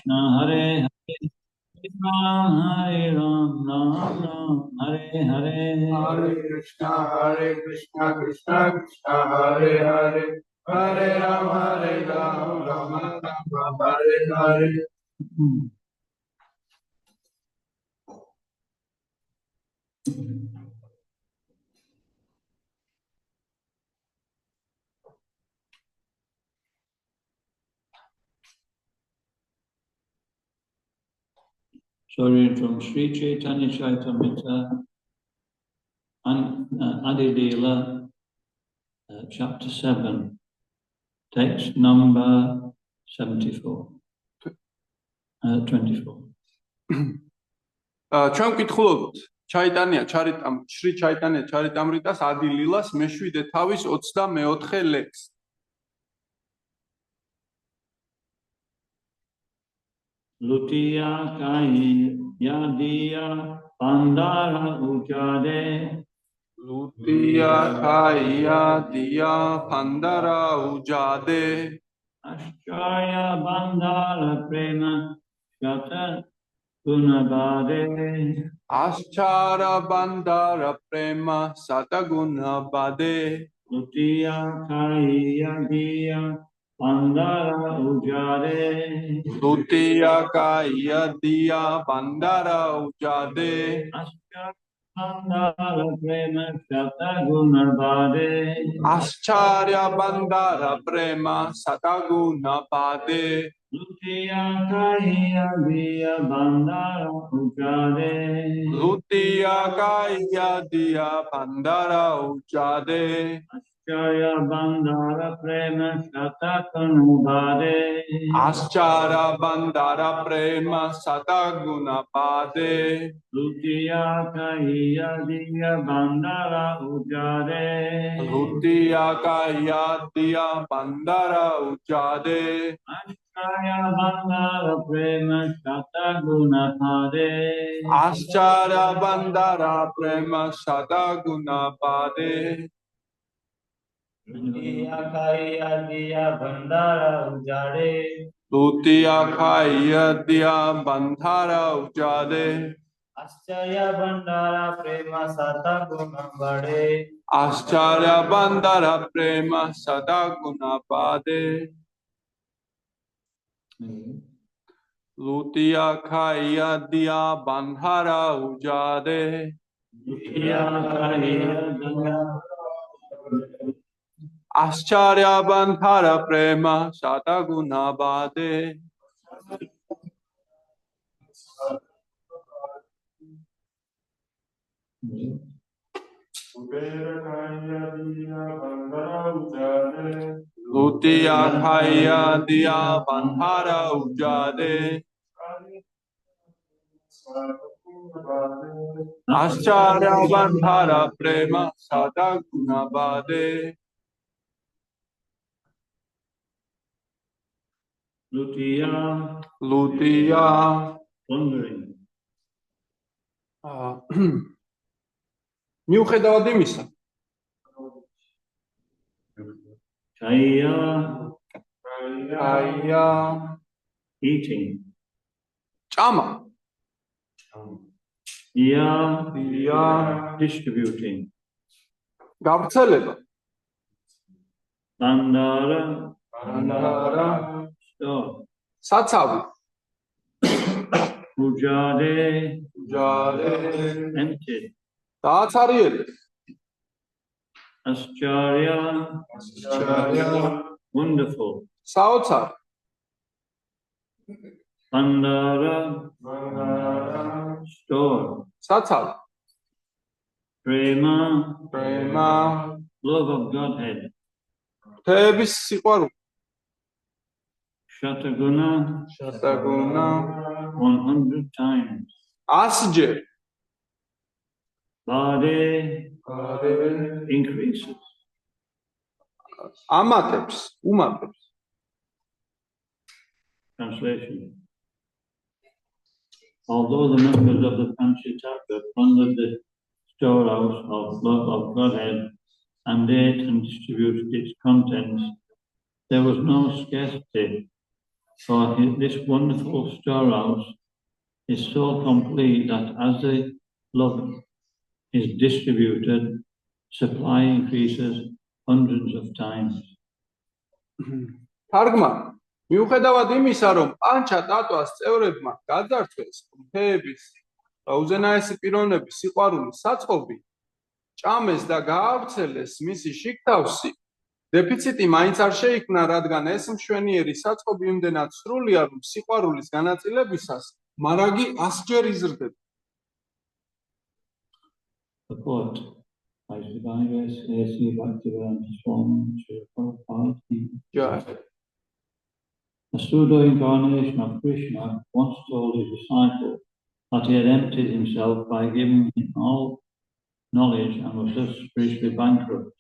Krishna Hare Hare Hare Ram Ram Ram Hare Hare Hare Krishna Krishna Krishna Hare Hare Hare Ram Ram Ram Hare Hare Sorry, from Sri Chaitanya Charitamrita, Adi Leela, chapter 7, text number 74, 24. ჩვენ ვკითხულობთ Shri Chaitanya Charitamritas Adi Leelas მეშვიდე თავის 24 ლექს. Lutiya Kaya Diya Pandara Ujade Lutiya Kaya Diya Pandara Ujade Ashchaya Bandara Prema Shata Gunabade Aschara Bandara Prema Satagunabade Lutiya Kaya Diya Pandara Ujade Lutiya Kaya Diya Pandara Ujade Bandara Prema Shatagunabade Ascharya Bandara Prema Satagunabade Lutiya Kaya Diya Bandara Ujade Lutiya Kaya Diya Bandara Ujade Aschaya Bandara Prema Shatagunabade Aschara Bandara Prema Satagunabade Lutiya Kaya Diya Bandara Ujade Lutiya Kaya Diya Bandara Ujade Aschaya Bandara Prema Shatagunabade Aschara Bandara Prema Satagunabade Lutiya Kaya Diya Bandara Ujade Lutiya Kaya Diya Bandara Ujade Aschaya Bandara Prema Shatagunabade Ascharya Bandara Prema Satagunabade Lutiya Kaya Diya Bandara Ujade Ascharya Bandara Prema Satagunabade Lutiya Kaya Diya Bandara Ujade Ascharya Bandara Prema Satagunabade Lutiya Wondering. მიუხედავად იმისა Kaya eating. ჭამა Ya distributing. გავრცელება Bandara store. საცავი Ujade ჯარე empty. დააცარიელე Ascharya wonderful. საოცარი Bandara store. საცავი Prema პრემა love of Godhead. თეების სიყვარული Shataguna შატაგუნა 100 times. 100 ჯერ Body increases. ამატებს უმატებს Translation. Although the members of the Panchatattva plundered the storehouse of love of Godhead and ate and distributed its contents, there was no scarcity For this wonderful storehouse is so complete that as the love is distributed, supply increases hundreds of times. თარგმა მიუხედავად იმისა, რომ პანჩა ტატუას წევრებმა გაძარცვეს მთეების უზენაესი პიროვნების სიყვარულის საწყობი, ჭამეს და გაავრცელეს მისი შიგთავსი, დეფიციტი მაინც არ შეიქმნა, რადგან ეს მშვენიერი საწყობი იმდენად სრულია, რომ სიყვარულის განაწილებისას მარაგი 100-ჯერ იზრდება. The quote, I divine grace, A.C. Bhaktivedanta Swami Srila Prabhupada. The pseudo-incarnation of Krishna once told his disciple that he had emptied himself by giving him all knowledge and was thus spiritually bankrupt.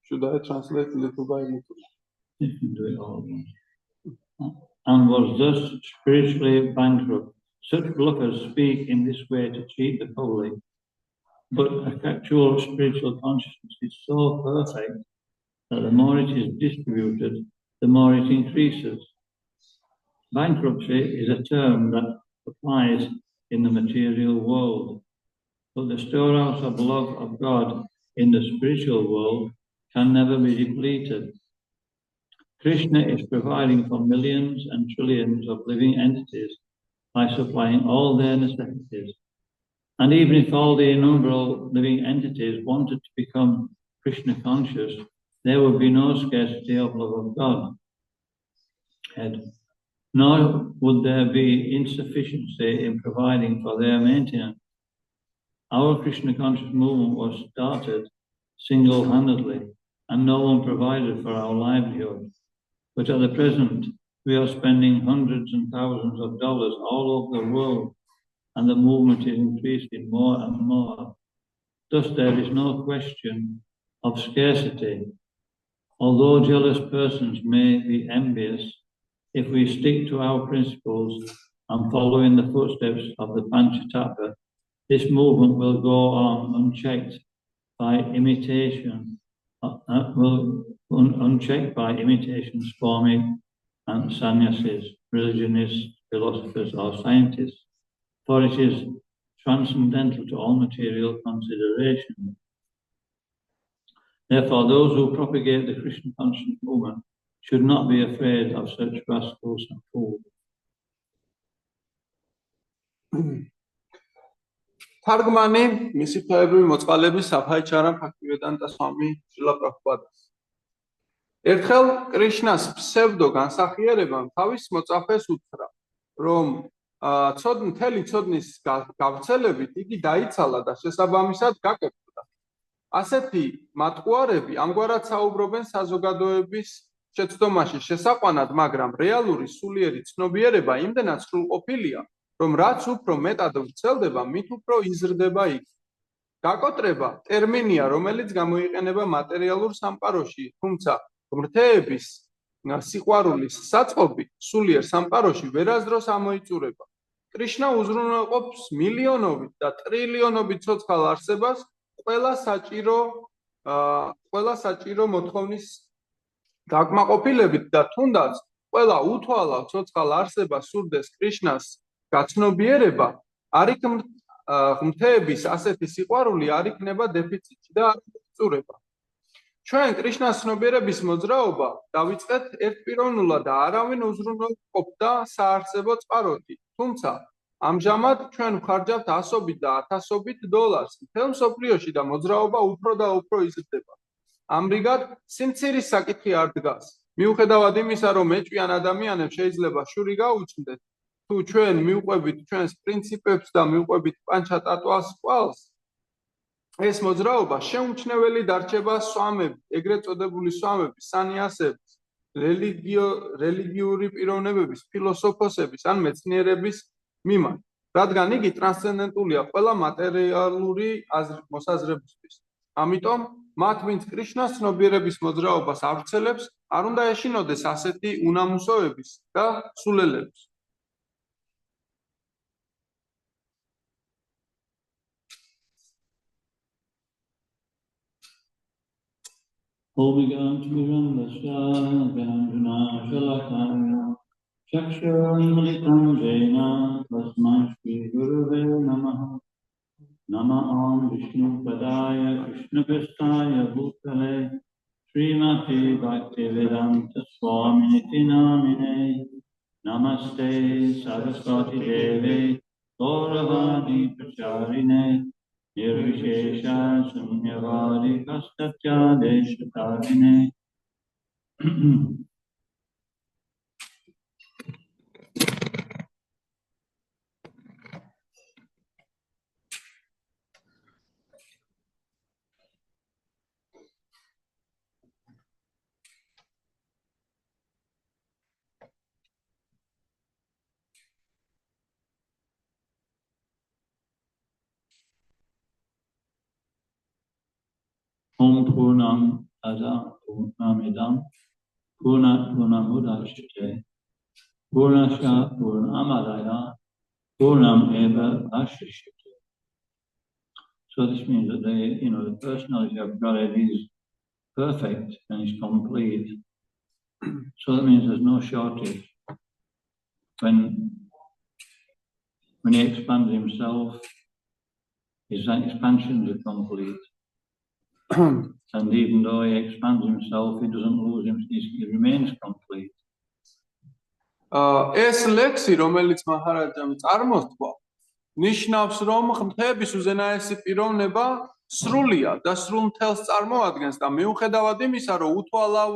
Should I translate little by little? You can do it all at once. And was thus spiritually bankrupt. Such bluffers speak in this way to cheat the public, but actual spiritual consciousness is so perfect that the more it is distributed, the more it increases. Bankruptcy is a term that applies in the material world, but the storehouse of love of God in the spiritual world can never be depleted. Krishna is providing for millions and trillions of living entities by supplying all their necessities. And even if all the innumerable living entities wanted to become Krishna conscious, there would be no scarcity of love of God. Nor would there be insufficiency in providing for their maintenance. Our Krishna conscious movement was started single-handedly, and no one provided for our livelihood. But at the present, we are spending hundreds and thousands of dollars all over the world, and the movement is increasing more and more. Thus, there is no question of scarcity. Although jealous persons may be envious, if we stick to our principles and follow in the footsteps of the Panchatattva, this movement will go on unchecked by imitation, Swami and sannyasis, religionists, philosophers, or scientists, for it is transcendental to all material consideration. Therefore, those who propagate the Krishna conscious movement should not be afraid of such rascals and fools. თარგმანი მისი ფეებრივი მოწყალების საფაიჩარა ბhaktivedanta Swami Srila Prabhupada. ერთხელ კრიშნას ფსევდო განსახიერებამ თავის მოწაფეს უთხრა, რომ მთელი ცოდნის გავრცელებით იგი დაიცალა და შესაბამისად გაკეთდა. ასეთი მატყუარები ამგვარად საუბრობენ საზოგადოების შეცდომაში შესაყვანად, მაგრამ რეალური სულიერი ცნობიერება იმდენად სრულყოფილია, რომ რაც უფრო მეტად ვრცელდება, მით უფრო იზრდება იგი. გაკოტრება ტერმინია, რომელიც გამოიყენება მატერიალურ სამყაროში, თუმცა ღმრთეების სიყვარულის საწყობი სულიერ სამყაროში ვერასდროს ამოიწურება. კრიშნა უზრუნველყოფს მილიონობით და ტრილიონობით ცოცხალ არსებას ყველა საჭირო მოთხოვნის დაკმაყოფილებით და თუნდაც ყველა უთვალავ ცოცხალ არსებას სურდეს კრიშნას გაცნობიერება, არ ღმრთეების ასეთი სიყვარული არ იქნება დეფიციტი და არ იწურება. ჩვენ კრიშნას ცნობიერების მოძრაობა დავიწყეთ ერთპიროვნულად და არავინ უზრუნველყოფდა საარსებო წყაროთი. თუმცა ამჟამად ჩვენ ვხარჯავთ ასობით და ათასობით დოლარს მთელ მსოფლიოში და მოძრაობა უფრო და უფრო იზრდება. ამრიგად, სიმცირის საკითხი არ დგას. მიუხედავად იმისა, რომ ეჭვიან ადამიანებს შეიძლება შური გაუჩნდეთ, თუ ჩვენ მივყვებით ჩვენს პრინციპებს და მივყვებით პანჩატატვას კვალს, ეს მოძრაობა შეუმჩნეველი დარჩება სვამების, ეგრეთ წოდებული სვამების, სანიასების, რელიგიური პიროვნებების, ფილოსოფოსების ან მეცნიერების მიმართ, რადგან იგი ტრანსცენდენტულია ყველა მატერიალური მოსაზრებისთვის. ამიტომ მათ, ვინც კრიშნას ცნობიერების მოძრაობას ავრცელებს, არ უნდა ეშინოდეს ასეთი უნამუსოების და სულელების. Hobigan Tirambasya Ganjana Shalakaya Chakshurunmilitam Jena Tasmai Shri Guruve Namaha Nama Vishnu Padaya Krishna Prestaya Bhutale Srimati Bhaktivedanta Swaminiti Namine Namaste Saraswati Deve Gauravani Pracharine Nirvishesha Sunyavari Kastatya Deshatarine Om Purnam Ada Purnamidam Purnat Purnamudashite Purnasya Purnamadaya Purnam Eva Ashishite. So this means that the personality of God is perfect and is complete. So that means there's no shortage. When he expands himself, his expansions are complete. And even though he expands himself, he doesn't lose him, he remains complete. ეს ლექსი, რომელიც მაჰარაჯამ წარმოსთქვა, ნიშნავს, რომ ღმერთების უზენაესი პიროვნება სრულია და სრულ მთელს წარმოადგენს და მიუხედავად იმისა, რომ უთვალავ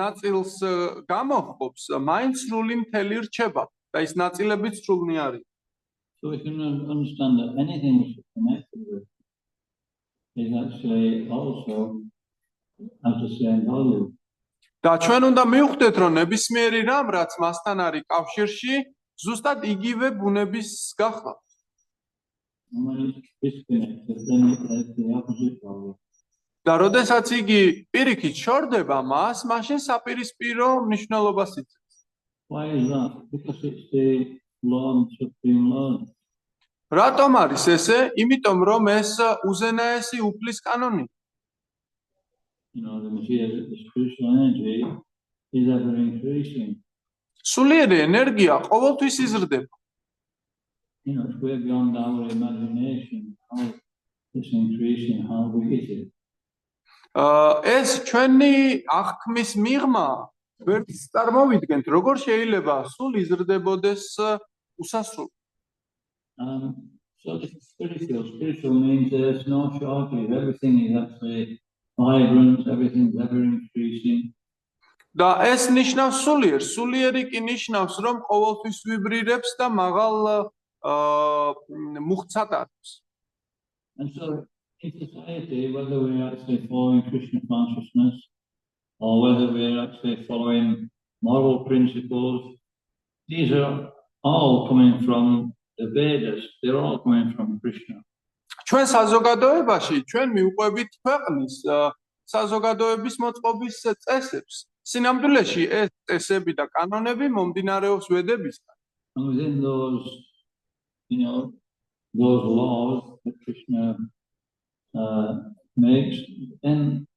ნაწილს გამოჰყოფს, მაინც სრული მთელი რჩება და ის ნაწილებიც სრულნი არის. So we can understand that anything which is connected with is actually also has the same value. და ჩვენ უნდა მივხვდეთ, რომ ნებისმიერი რამ, რაც მასთან არის კავშირში, ზუსტად იგივე ბუნების გახლავს. And when it's disconnected, then it has the opposite value. და როდესაც იგი პირიქით შორდება მას, მაშინ საპირისპირო მნიშვნელობას იძლევა. Why is that? Because it's the law, supreme law. რატომ არის ესე? იმიტომ რომ ეს უზენაესი უფლის კანონი. The material, the spiritual energy is ever increasing. სულიერი ენერგია ყოველთვის იზრდება. It's way beyond our imagination how it's increasing, how big is it? ეს ჩვენი აღქმის მიღმა ვერ წარმოვიდგენთ, როგორ შეიძლება სულ იზრდებოდეს უსასრულო. So it's spiritual means there's no shortage. Everything is actually vibrant, everything's ever increasing. და ეს ნიშნავს სულიერი კი ნიშნავს, რომ ყოველთვის ვიბრირებს და მაღალ მუხტად არის. And so in society, whether we're actually following Krishna consciousness or whether we're actually following moral principles, these are all coming from the Vedas. They're all coming from Krishna. ჩვენ საზოგადოებაში, ჩვენ მიუყვებით ქვეყნის საზოგადოების მოწყობის წესებს. სინამდვილეში ეს წესები და კანონები მომდინარეობს ვედებისგან. And within those laws that Krishna makes, then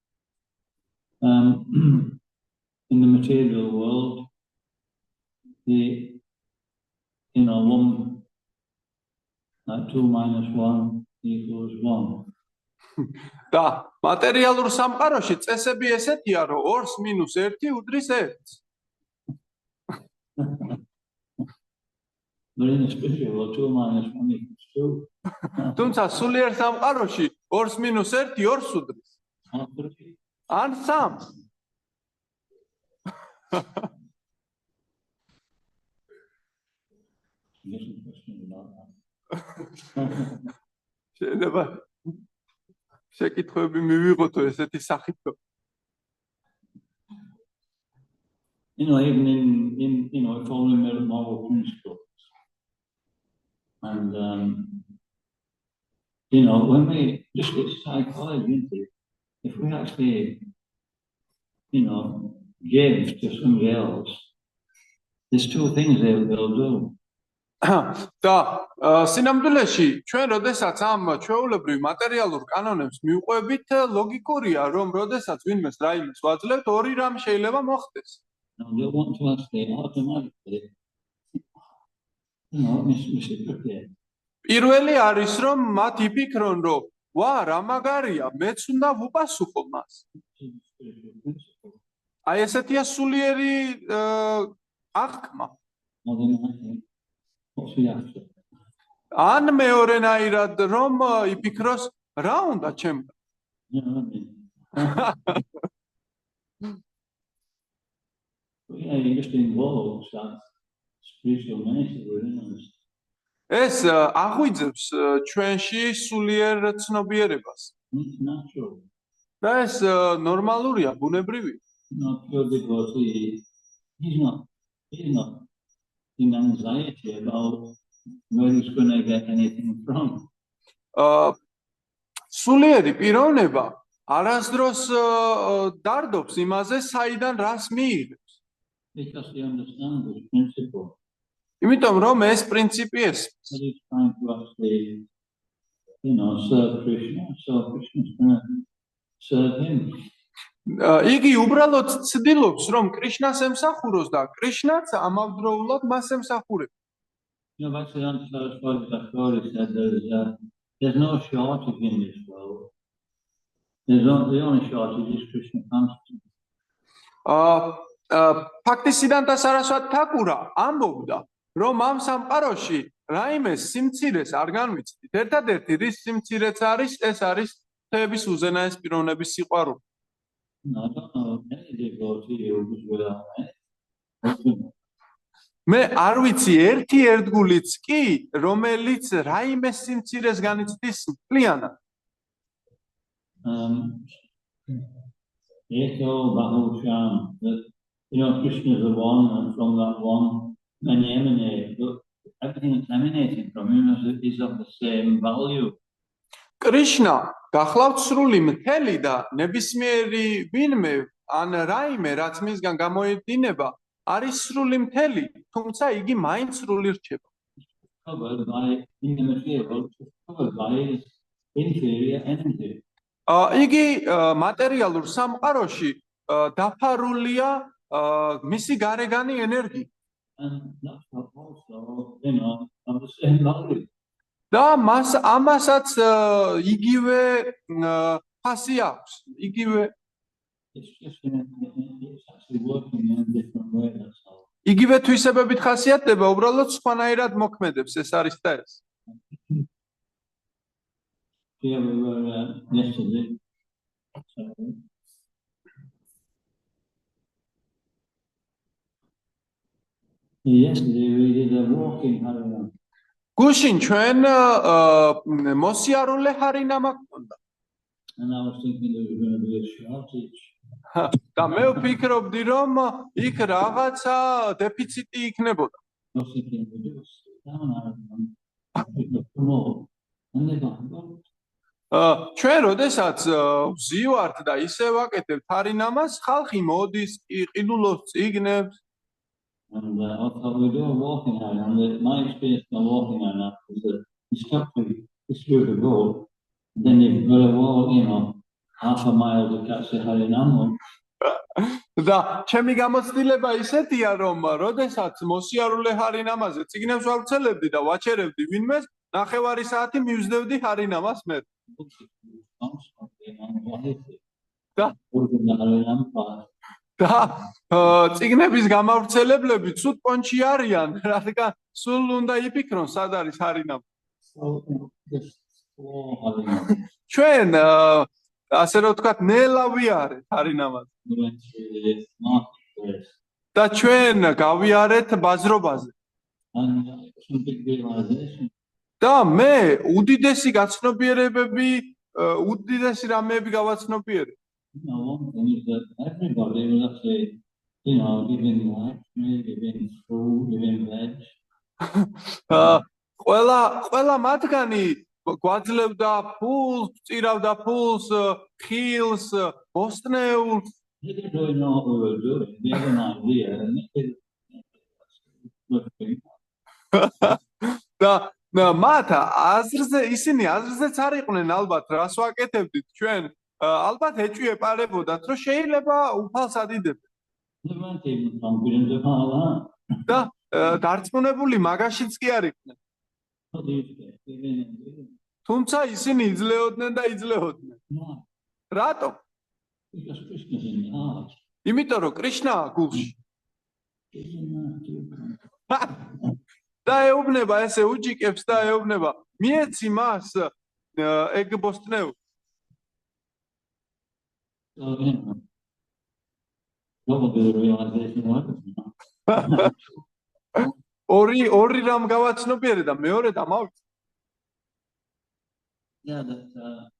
in the material world, the 2 minus 1 equals 1. და მატერიალურ სამყაროში წესები ესეთია, რომ 2 მინუს 1 უდრის 1. But in the spiritual world, 2 minus 1 equals 2. თუმცა სულიერ სამყაროში 2 მინუს 1 2 უდრის. ან 3. შეიძლება შეკითხვები მივიღოთო ესეთი სახით. Even in following the moral principles. And when we just get psychology into it, if we actually give to somebody else, there's 2 things they'll do. და სინამდვილეში ჩვენ როდესაც ამ ჩვეულებრივ მატერიალურ კანონებს მივყვებით, ლოგიკურია, რომ როდესაც ვინმეს რაიმეს ვაძლევთ, ორი რამ შეიძლება მოხდეს. Now they want to us they automatically, reciprocate. პირველი არის, რომ მათ იფიქრონ, რომ ვა, რა მაგარია, მეც უნდა ვუპასუხო მას. აი ესეთია სულიერი აღქმა. ან მეორენაირად, რომ იფიქროს, რა უნდა ჩემ? Yeah, you just involves that spiritual nature within us. ეს აღვიძებს ჩვენში სულიერ ცნობიერებას. It's natural. და ეს ნორმალურია, ბუნებრივია. Not pure devotee. He's not in anxiety about where he's going to get anything from. სულიერი პიროვნება არასდროს დარდობს იმაზე, საიდან რას მიიღებს. Because he understands this principle. იმიტომ რომ ეს პრინციპი ეს. That he's trying to actually, serve Krishna, so Krishna's going to serve him. იგი უბრალოდ ცდილობს, რომ კრიშნას ემსახუროს და კრიშნაც ამავდროულად მას ემსახურებს. Bhaktivedanta Saraswati Thakur said there's no shortage in this world. The only shortage is Krishna consciousness. Bhaktisiddhanta Saraswati Thakura ამბობდა, რომ ამ სამყაროში რაიმეს სიმცირეს არ განვიცდით. ერთადერთი რის სიმცირეც არის, ეს არის თეების უზენაეს პიროვნების სიყვარული. I don't know any devotee who is without it. მე არ ვიცი ერთი ერთგულიც კი, რომელიც რაიმეს სიმცირეს განიცდის მთლიანად. Eko Bahusham, Krishna is the one, and from that one, many emanate. But everything that's emanating from him is of the same value. კრიშნა გახლავთ სრული მთელი და ნებისმიერი ვინმე ან რაიმე, რაც მისგან გამოედინება, არის სრული მთელი, თუმცა იგი მაინც სრული რჩება. Covered by in the material, covered by his inferior energy. იგი მატერიალურ სამყაროში დაფარულია მისი გარეგანი ენერგიით. And that's also, of the same value. და ამასაც იგივე ფასი აქვს, იგივე It's just it's actually working in a different way, that's all. იგივე თვისებებით ხასიათდება, უბრალოდ სხვანაირად მოქმედებს, ეს არის და ეს. Here we were yesterday. Yesterday we did a walk in Harinam. გუშინ ჩვენ მოსიარულე ჰარინამა გქონდა. And I was thinking there was going to be a shortage. და მე ვფიქრობდი, რომ იქ რაღაცა დეფიციტი იქნებოდა. I was thinking we do down Harinam. Promote. And they got ჩვენ როდესაც ვზივართ და ისე ვაკეთებთ ჰარინამას, ხალხი მოდის, იყიდულობს წიგნებს. And I thought we do a walking Harinam. My experience of walking Harinam is that you stop to this route to go, and then you've got to walk, half a mile to catch the Harinam. და ჩემი გამოცდილება ისეთია, რომ როდესაც მოსიარულე ჰარინამაზე წიგნებს ვავრცელებდი და ვაჩერებდი ვინმეს, ნახევარი საათი მივსდევდი ჰარინამას მე. და წიგნების გამავრცელებლები ცუდ პონჩი არიან, რადგან სულ უნდა იფიქრონ, სად არის ჰარინამა. ჩვენ ასე რომ ვთქვათ, ნელავი არის ჰარინამაზე. და ჩვენ გავიარეთ ბაზრობაზე. და მე უდიდესი გაცნობიერებები, უდიდესი რამეები გავაცნობიერე. One thing is that everybody was actually, giving life, giving food, giving veg. ყველა მათგანი გვაძლევდა ფულს, წირავდა ფულს, ხილს, ბოსტნეულს. They didn't really know what we were doing. They had an idea, and they did. მათ აზრზე ისინი აზრზეც არ იყვნენ ალბათ რას ვაკეთებდით ჩვენ ალბათ ეჭვიებარებოდათ რომ შეიძლება უფალს ადიდებდნენ They weren't even confident about that. და დარწმუნებული მაგაშიც კი არ იყვნენ But they used to give in and do it. თუმცა ისინი იძლეოდნენ და იძლეოდნენ No, რატომ because Krishna's in the heart. იმიტომ რომ კრიშნაა გულში Isn't that too comfortable? და ეუბნება ესე უჯიკებს და ეუბნება მიეცი მას ეგ ბოსტნეუ So, what will be the realization of it? ორი რამ გავაცნობიერე და მეორე დამავიწყე Yeah, that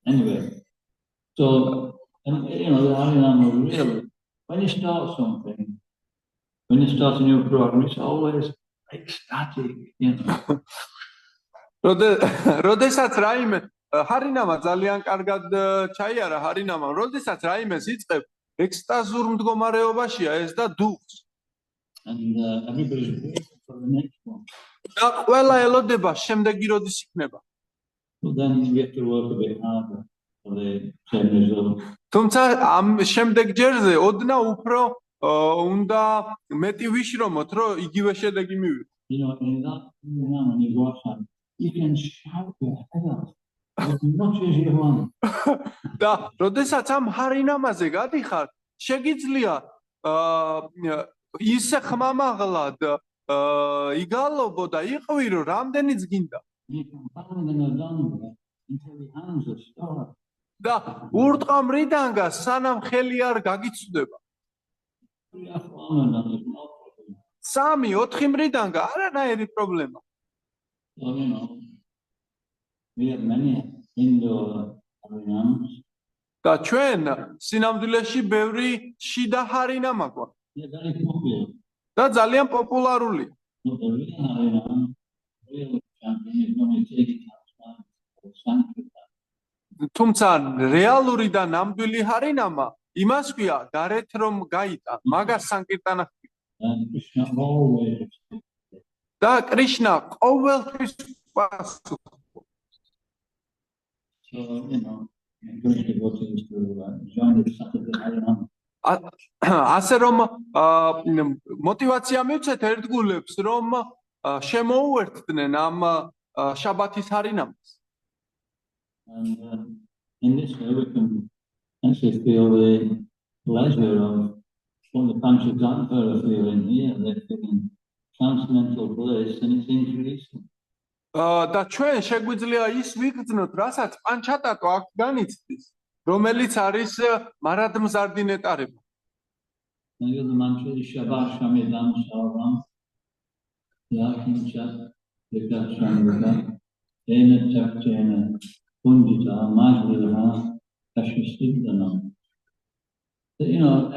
anyway, so and the Harinama really, when you start something, when you start a new program, it's always ecstatic, როდესაც რაიმე ჰარინამა ძალიან კარგად ჩაიარა ჰარინამამ როდესაც რაიმეს იწყებ ექსტაზურ მდგომარეობაშია ეს და დუხს And everybody's waiting for the next one. და ყველა ელოდება შემდეგი როდის იქნება But then you have to work a bit harder for the same result. თუმცა ამ შემდეგ ჯერზე ოდნა უფრო უნდა მეტი ვიშრომოთ რომ იგივე შედეგი მივიღოთ In that when you watch that, you can shout your head off as much as you want. და როდესაც ამ ჰარინამაზე გადიხარ შეგიძლია ისე ხმამაღლად იგალობო და იყვირო რამდენიც გინდა You can bang them around until your hands are starved. და ურტყამრიდანგა სანამ ხელი არ გაგიცვდება 3 or 4 and there's no problem. 3-4 მრიდანგა არანაირი პრობლემა So, we have many indoor Harinams. და ჩვენ სინამდვილეში ბევრი შიდა ჰარინამა გვაქვს They're very popular. და ძალიან პოპულარულია But the real Harinam, real champion is going to take it outside or sanctify. თუმცა რეალური და ნამდვილი ჰარინამა იმას ქვია გარეთ რომ გაიტა მაგას სანკირტანა And Krishna always და კრიშნა ყოველთვის პასუხობს so, encourage devotees to join the Saturday Harinam. ასე რომ мотивация მივცეთ ერთგულებს რომ შემოუერთდნენ ამ შაბათის ჰარინამს And in this way we can actually feel the pleasure of what the Panchatantra are feeling here. They're feeling transcendental bliss and it's increasing. და ჩვენ შეგვიძლია ის ვიგრძნოთ რასაც პანჩატატო აქ განიცდის რომელიც არის მარადმზარდი ნეტარება Now the mantra is Shabbat Shamidam Sarvam Yakincha Vikachandra Ena Chakchena Pundita Majvilaha Kashvasiddhanam.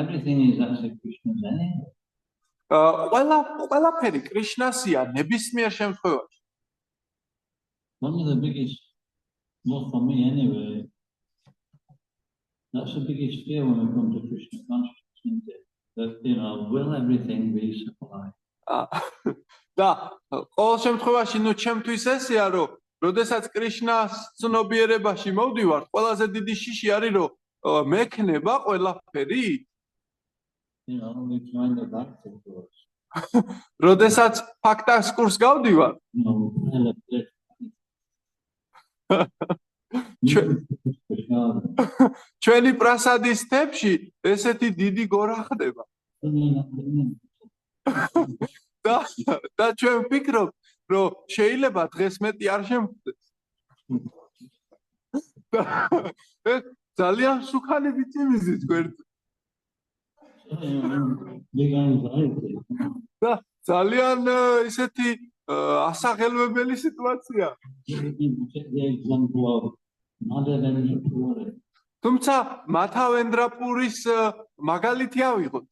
Everything is actually Krishna's anyway. ყველაფერი კრიშნასია ნებისმიერ შემთხვევაში One of the biggest, well for me anyway, that's the biggest fear when we come to Krishna consciousness, isn't it? That, will everything be supplied? და ყოველ შემთხვევაში ჩემთვის ესეა რომ როდესაც კრიშნას ცნობიერებაში მოვდივართ ყველაზე დიდი შიში არის რომ მექნება ყველაფერი We join the bhakti course. როდესაც ფაქტას კურს გავდივარ ჩვენი პრასადის თებში ესეთი დიდი გორა ხდება და ჩვენ ვფიქრობთ რომ შეიძლება დღეს მეტი არ შემხდეს ძალიან სუქანი ბიჭიმიზით გვერდზე და ძალიან ისეთი ასაღელვებელი სიტუაცია თუმცა მათავენდრაპურის მაგალითი ავიღოთ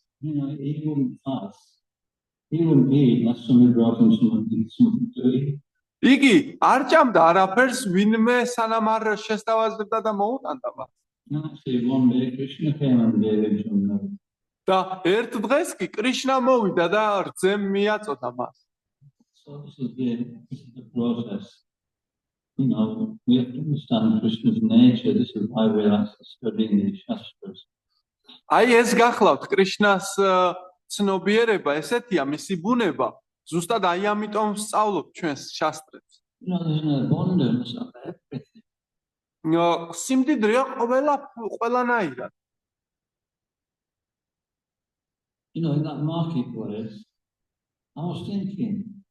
იგი არ ჭამდა არაფერს ვინმე სანამ არ შესთავაზებდა და მოუტანდა მას და ერთ დღეს კი კრიშნა მოვიდა და რძემ მიაწოდა მას. So this is the process. You know, we have to understand Krishna's nature. This is why we're actually studying these shastras. აი ეს გახლავთ კრიშნას ცნობიერება, ესეთია მისი ბუნება. ზუსტად აი ამიტომ სწავლობთ ჩვენს შასტრებს. You know, there's an abundance of everything. სიმდიდრეა ყველანაირად. You know, in that marketplace, I was thinking,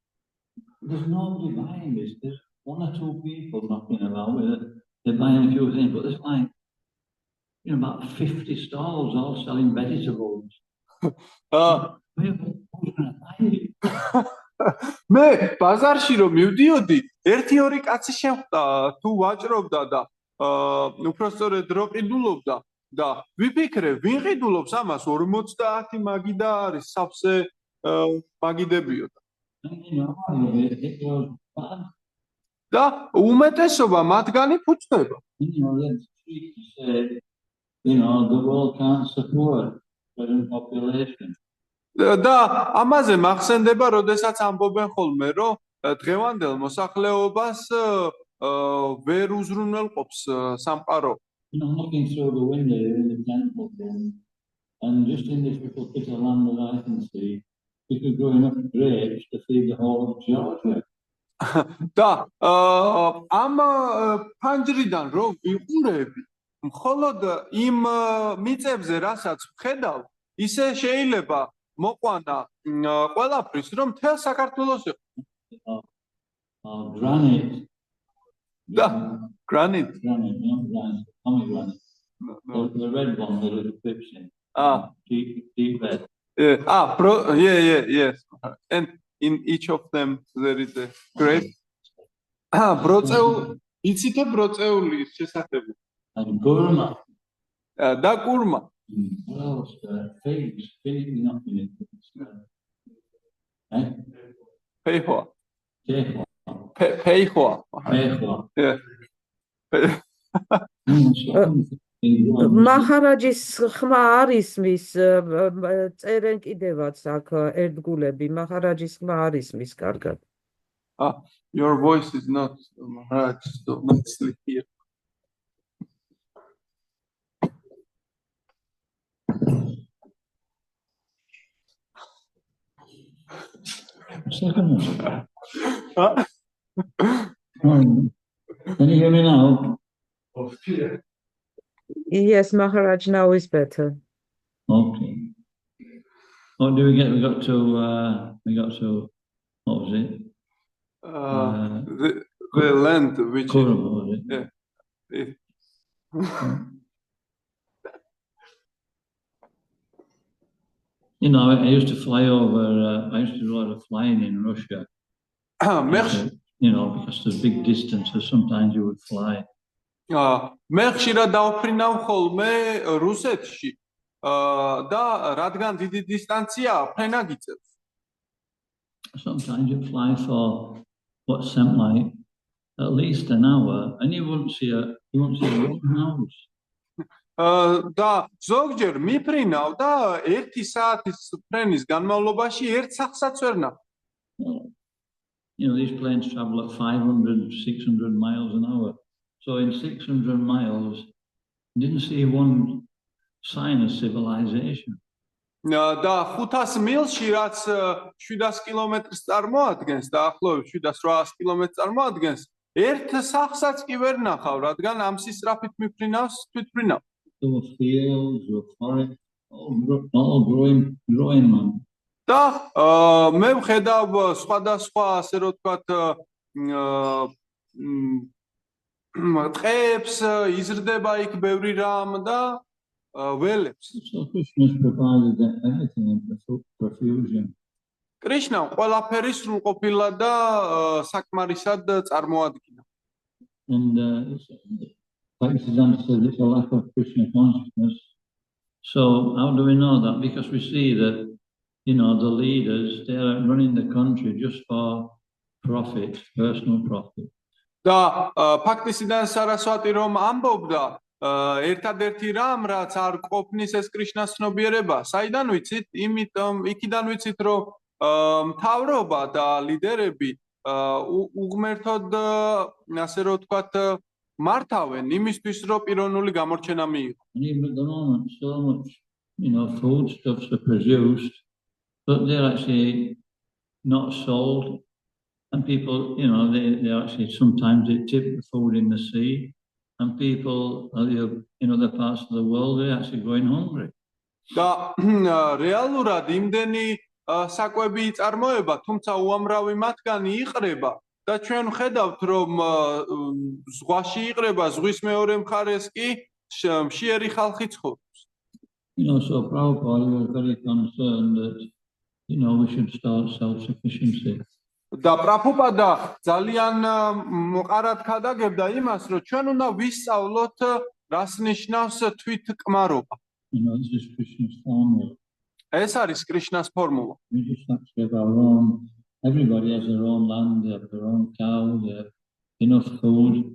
there's nobody buying this. There's one or two people knocking about with it. They're buying a few things, but there's like, you know, about 50 stalls all selling vegetables. Who's going to buy it? მე ბაზარში რომ მივდიოდი, ერთი-ორი კაცი შემხვდა, თუ ვაჭრობდა და უпростоრედ რო ყიდულობდა და ვიფიქრე, ვინ ყიდულობს ამას 50 მაგი და არის სავსე მაგიდებიო. და უმეტესობა მათგანი ფუძდება. You know, the world can't support present population. და ამაზე მახსენდება, როდესაც ამბობენ ხოლმე, რომ დღევანდელ მოსახლეობას ვერ უზრუნველყოფს სამყარო. You know, looking through the window in the temple, and just in this little bit of land that I can see, we could grow enough grapes to feed the whole of Georgia. და ამ ფანჯრიდან რომ ვიყურები, მხოლოდ იმ მიწებზე, რასაც ვხედავ, ისე შეიძლება მოყვანა ყველაფრის, რომ თელ საქართველოს იყო. Granite. და granite. Pomegranate. The red one with the pips in. Deep red. Yes. And in each of them there is a grape. ბროწეულ, იცით ბროწეული შესახები. And gurma. და კურმა. What else? Figs. Figs not in it. ფეიხვა. Tehwa. ფეიხვა. მაჰარაჯის ხმა არის მის წერენ კიდევაც აქ ერთგულები მაჰარაჯის ხმა არის მის კარგად. Your voice is not Maharaj, so nicely here. Second. Can you hear me now? Yes, Maharaj, now is better. Okay. What do we get? We got to, what was it? The land which Kurma, was it? Yeah. You know, I used to fly over, I used to do a lot of flying in Russia. You know, because there's big distances, sometimes you would fly. მე ხშირად დავფრინავ ხოლმე რუსეთში და რადგან დიდი დისტანციაა, ფრენა გიწევს. Sometimes you fly for what seemed like at least an hour, and you won't see one house. და ზოგჯერ მიფრინავ და 1 საათის ფრენის განმავლობაში ერთ სახლსაც ვერ ნახავ. You know, these planes travel at 500, 600 miles an hour. So in 600 miles, didn't see one sign of civilization. და 500 მილში, რაც 700 კილომეტრს წარმოადგენს და ახლოვე 700-800 კილომეტრს წარმოადგენს, ერთ სახლსაც კი ვერ ნახავ, რადგან ამ სისწრაფით მიფრინავს თვითმფრინავ. There were fields, there were forests, all growing man. და მე ვხედავ სხვადასხვა, ასე რომ ვთქვათ, ტყეებს, იზრდება იქ ბევრი რამ და ველებს. So Krishna provided everything in profusion. კრიშნამ ყველაფერი სრულყოფილად და საკმარისად წარმოადგინა. And Bhaktisiddhanta says it's a lack of Krishna consciousness. So how do we know that? Because we see that, you know, the leaders, they are running the country just for profit, personal profit. და ფაქტისიდან სარასვატი რომ ამბობდა, ერთადერთი რამ რაც არ ყოფნის ეს კრიშნას ცნობიერება, საიდან ვიცით? იქიდან ვიცით, რომ მთავრობა და ლიდერები უღმერთოდ ასე რომ ვთქვათ მართავენ იმისთვის, რომ პიროვნული გამორჩენა მიიღო. And even at the moment, so much, foodstuffs are produced, but they're actually not sold. And people, they actually sometimes they tip the food in the sea, and people in other parts of the world, they're actually going hungry. და რეალურად იმდენი საკვები იწარმოება, თუმცა უამრავი მათგანი იყრება და ჩვენ ვხედავთ, რომ ზღვაში იყრება, ზღვის მეორე მხარეს კი მშიერი ხალხი ცხოვრობს. So Prabhupada was very concerned that, we should start self-sufficiency. და პრაბჰუპადა ძალიან მოყარად ქადაგებდა იმას, რომ ჩვენ უნდა ვისწავლოთ, რას ნიშნავს თვითკმარობა. This is Krishna's formula. ეს არის კრიშნას ფორმულა. We just have to have our own. Everybody has their own land, they have their own cow, they have enough food.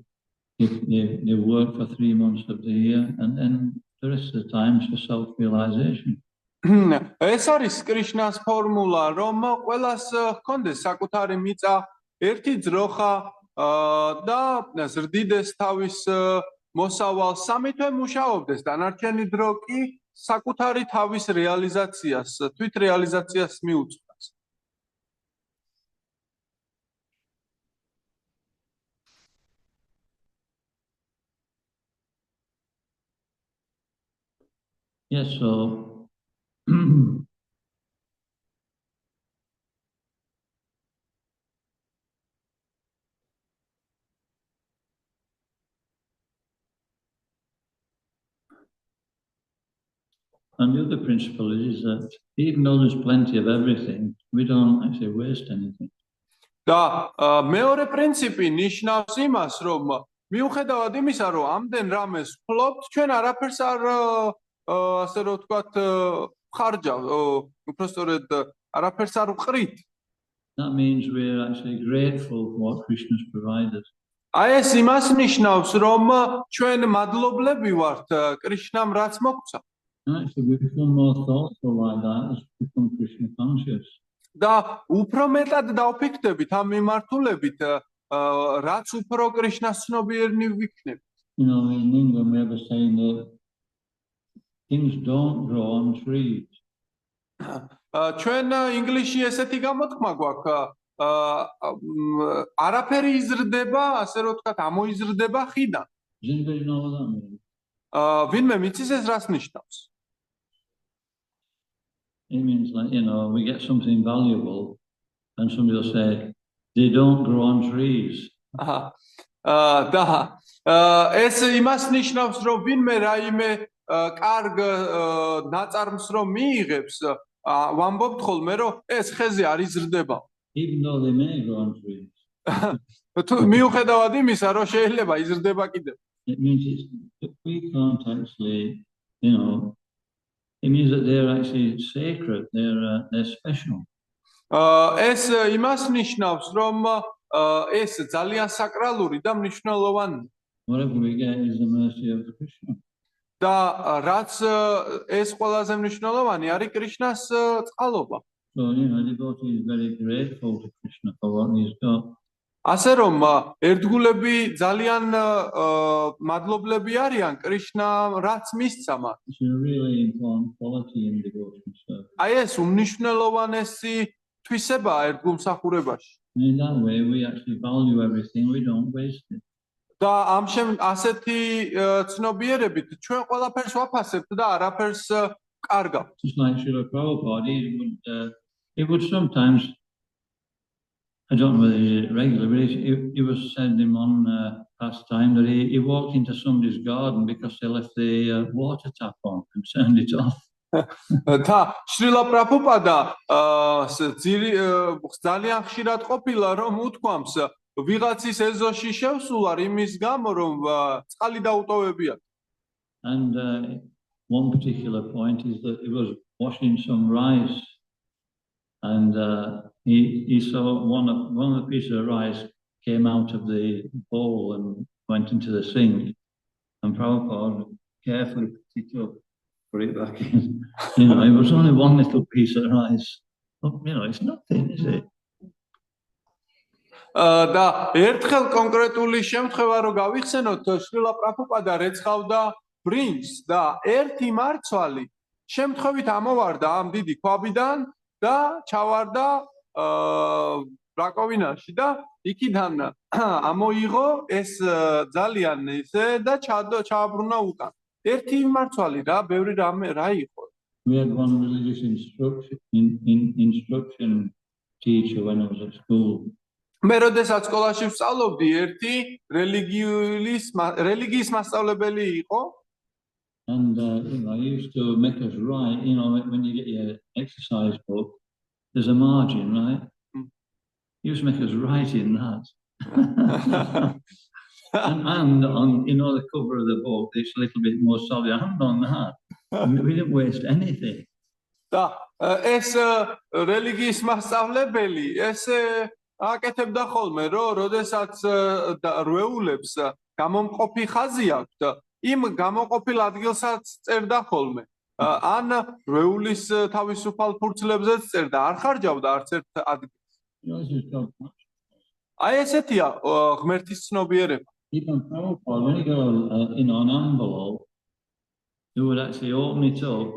They work for 3 months of the year, and then the rest of the time is for self-realization. ეს არის კრიშნას ფორმულა, რომ ყველას ჰქონდეს საკუთარი მიწა, ერთი ძროხა და ზრდიდეს თავის მოსავალ 3 თვე მუშაობდეს, დანარჩენი დრო კი საკუთარი თავის რეალიზაციას, თვით რეალიზაციას მიუძღვნას. Yes, so and the other principle is that even though there's plenty of everything, we don't actually waste anything. და მეორე პრინციპი ნიშნავს იმას, რომ მიუხედავად იმისა, რომ ამდენ რამეს ვფლობთ, ჩვენ არაფერს არ ასე რომ ვთქვათ, ხარჯავთ, უпростоრედ არაფერს არ ვყრით. That means we're actually grateful for what Krishna's provided. აი ეს იმას ნიშნავს, რომ ჩვენ მადლობლები ვართ კრიშნამ რაც მოგცა. Actually, we become more thoughtful like that as we become Krishna conscious. და უფრო მეტად დავფიქრდებით ამ მიმართულებით, რაც უფრო კრიშნას ცნობიერნი ვიქნებით. In England we have a saying that things don't grow on trees. ჩვენ ინგლისში ესეთი გამოთქმა გვაქვს, არაფერი იზრდება, ასე რომ ვთქვათ, ამოიზრდება ხიდან. Does anybody know what that means? ვინმე მიცის ეს რას ნიშნავს? It means like, we get something valuable and somebody will say, they don't grow on trees. და ეს იმას ნიშნავს, რომ ვინმე რაიმე კარგ ნაწარმს რომ მიიღებს, ვამბობთ ხოლმე, რომ ეს ხეზე არ იზრდება. Even though they may grow on trees. მიუხედავად იმისა, რომ შეიძლება იზრდება კიდევ. It means we can't actually, it means that they're actually sacred, they're special. ეს იმას ნიშნავს, რომ ეს ძალიან საკრალური და მნიშვნელოვანია. Whatever we get is the mercy of Krishna. და რაც ეს ყველაზე მნიშვნელოვანი არის კრიშნას წყალობა. So, devotee is very grateful to Krishna for what he's got. ასე რომ ერთგულები ძალიან მადლობლები არიან კრიშნამ რაც მისცა მათ. It's a really important quality in devotion service. აი ეს უმნიშვნელოვანესი თვისებაა ერთგულმსახურებაში. In that way we actually value everything, we don't waste it. და ასეთი ცნობიერებით ჩვენ ყველაფერს ვაფასებთ და არაფერს კარგავთ. Just like Srila Prabhupada, he would sometimes, I don't know whether he did it regularly, but he was said in one past time that he walked into somebody's garden because they left the water tap on and turned it off. და შრილა პრაბჰუპადა ძალიან ხშირად ყოფილა რომ უთქვამს ვიღაცის ეზოში შევსულარ იმის გამო რომ წყალი დაუტოვებია. And one particular point is that he was washing some rice and he saw one of the pieces of rice came out of the bowl and went into the sink, And Prabhupada carefully put it up, put it back in. It was only one little piece of rice. But, it's nothing, is it? და ერთხელ კონკრეტული შემთხვევა რო გავიხსენოთ, შრილა პრაბჰუპადა რეცხავდა ბრინჯს და ერთი მარცვალი შემთხვევით ამოვარდა ამ დიდი ქვაბიდან და ჩავარდა რაკოვინაში და იქიდან ამოიღო ეს ძალიან ისე და ჩააბრუნა უკან. ერთი მარცვალი რა, ბევრი რა იყო. We had one religious instruction teacher when I was at school. მე როდესაც სკოლაში ვსწავლობდი, ერთი რელიგიის მასწავლებელი იყო. And he used to make us write, when you get your exercise book, there's a margin, right? He used to make us write in that. and on, the cover of the book, it's a little bit more solid. I haven't done that. We didn't waste anything. და ეს რელიგიის მასწავლებელი, ესე აკეთებდა ხოლმე, რომ როდესაც რვეულებს გამომყოფი ხაზი აქვთ, იმ გამოყოფილ ადგილსაც წერდა ხოლმე. ან რვეულის თავისუფალ ფურცლებზეც წერდა, არ ხარჯავდა არც ერთ ადგილს. აი ესეთია ღმერთის ცნობიერება. Even Prabhupada, when he got an envelope, he would actually open it up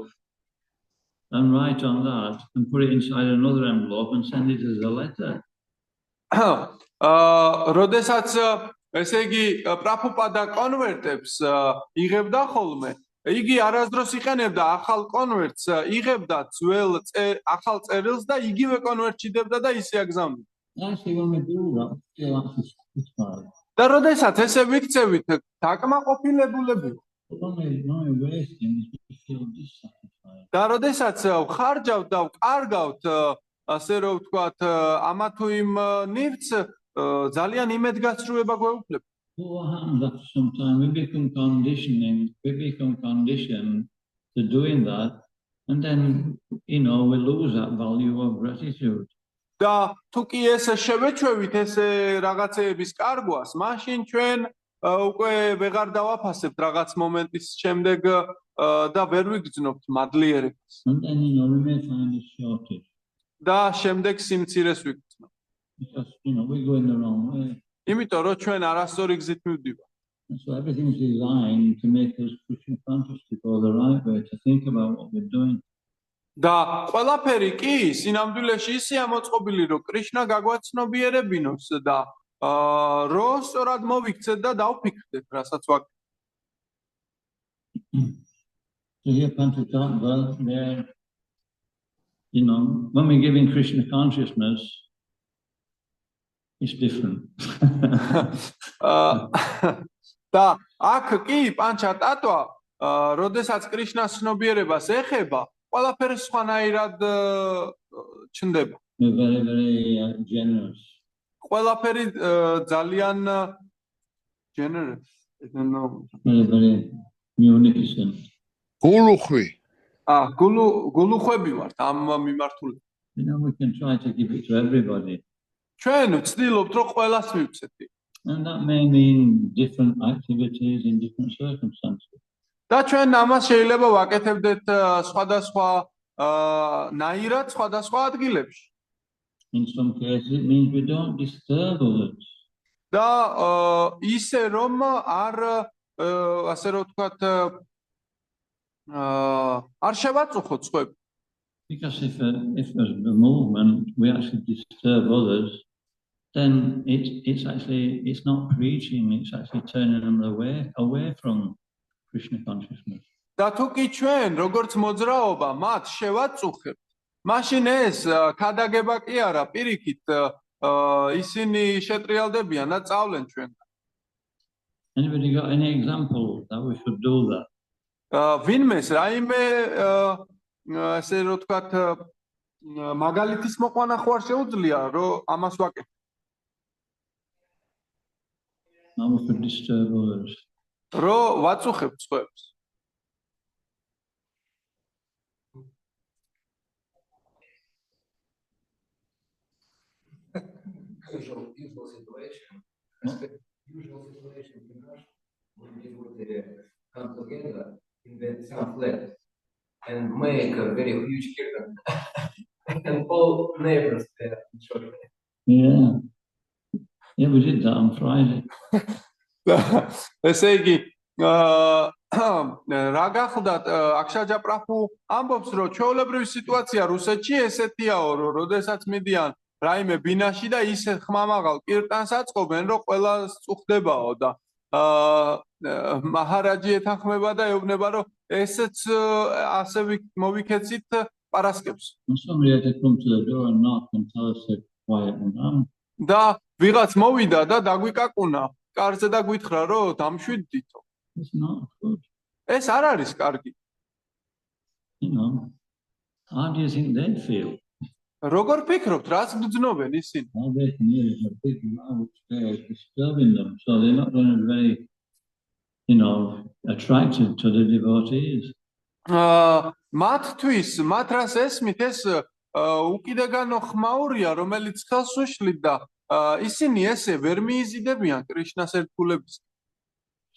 and write on that and put it inside another envelope and send it as a letter. როდესაც ესე იგი პრაბჰუპადა კონვერტებს იღებდა ხოლმე, იგი არასდროს იყენებდა ახალ კონვერტს, იღებდა ძველ ახალ წერილს და იგივე კონვერტში დებდა და ისე აგზავნიდა. და როდესაც ესე ვიქცევით, დაკმაყოფილებულები. და როდესაც ვხარჯავთ და ვკარგავთ, ასე რომ ვთქვათ, ამა თუ იმ ნივთს, ძალიან იმედგაცრუება გვეუფლება. What happens after some time? We become conditioned to doing that, and then we lose that value of gratitude. და თუ კი ეს შევეჩვევით ეს რაღაცეების კარგვას, მაშინ ჩვენ უკვე ვეღარ დავაფასებთ რაღაც მომენტის შემდეგ და ვერ ვიგრძნობთ მადლიერებას. And then we may find it shortage. და შემდეგ სიმცირეს ვიგრძნობთ. Because we go in the wrong way. იმიტომ რომ ჩვენ არასწორი გზით მივდივართ. So everything's designed to make us Krishna conscious, to go the right way, to think about what we're doing. და ყველაფერი კი სინამდვილეში ისე ამოწყობილი, რომ კრიშნა გაგვაცნობიერებინოს და რომ სწორად მოვიქცეთ და დავფიქრდეთ, რასაც ვაკეთებთ. So here Panchatattva, there, when we're giving Krishna consciousness, it's different. და აქ კი პანჩატატვა, როდესაც კრიშნას ცნობიერებას ეხება, ყველაფერი სხვანაირად ჩნდება. We're very, very generous. ყველაფერი ძალიან generous. I don't know. Very, very munificent. გულუხვი. გულუხვები ვართ ამ მიმართულებით. We can try to give it to everybody. ჩვენ ვცდილობთ, რომ ყველას მივცეთ. And that may mean different activities in different circumstances. და ჩვენ ამას შეიძლება ვაკეთებდეთ სხვადასხვა ნაირად, სხვადასხვა ადგილებში. In some cases, it means we don't disturb others. და ისე რომ არ ასე რომ ვთქვათ არ შევაწუხოთ სხვებს. Because if as a movement we actually disturb others, then it's not preaching, it's actually turning them away from Krishna consciousness. და თუ კი ჩვენ როგორც მოძრაობა მათ შევაწუხებთ, მაშინ ეს ქადაგება კი არა, პირიქით ისინი შეტრიალდებიან და წავლენ ჩვენთან. Anybody got any example that we should do that? ვინმეს რაიმე ასე რომ ვთქვათ მაგალითის მოყვანა ხო არ შეუძლია, რომ ამას ვაკეთებ. How we could disturb others. რომ ვაწუხებთ სხვებს. Usual situation. we would come together, invent some flag, and make a very huge kirtan, and all neighbors there enjoy it. Yeah. Yeah, we did that on Friday. ესე იგი რა გახლდათ აქშაჯაპრაფუ ამბობს რომ ჩვეულებრივი სიტუაცია რუსეთში ესეთიაო რომ როდესაც მიდიან რაიმე ბინაში და ისე ხმამაღალ კირტანს აწყობენ რომ ყველა წუხდებაო და მაჰარაჯი ეთანხმება და ეუბნება რომ ესეც ასე მოვიქეცით პარასკევს. Somebody had to come to the door and knock and tell us to quieten down. და ვიღაც მოვიდა და დაგვიკაკუნა კარზე და გვითხრა რომ დამშვიდდითო. It's not good. ეს არ არის კარგი. You know, how do you think they'd feel? როგორ ფიქრობთ, რას გძნობენ ისინი? All they can hear is a big loud stairs disturbing them, so they're not going to be very, attracted to the devotees. მათთვის, მათ რას ესმით, ეს უკიდეგანო ხმაურია, რომელიც ხელს უშლით და ისინი ესე ვერ მიიზიდებიან კრიშნას ერთგულების.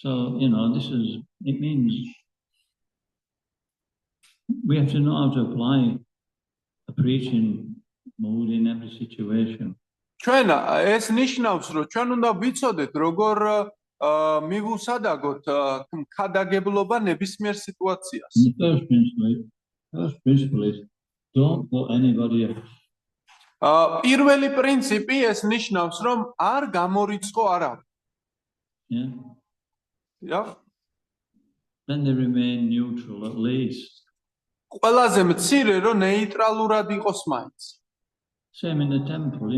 So, it means we have to know how to apply a preaching mood in every situation. ჩვენ ეს ნიშნავს, რომ ჩვენ უნდა ვიცოდეთ, როგორ მივუსადაგოთ ხადაგებლობა ნებისმიერ სიტუაციას. The first principle is don't put anybody else. პირველი პრინციპი ეს ნიშნავს, რომ არ გამორიცხო არავინ. Yeah. Yeah. Then they remain neutral at least. ყველაზე მცირე რომ ნეიტრალურად იყოს მაინც. Same in the temple,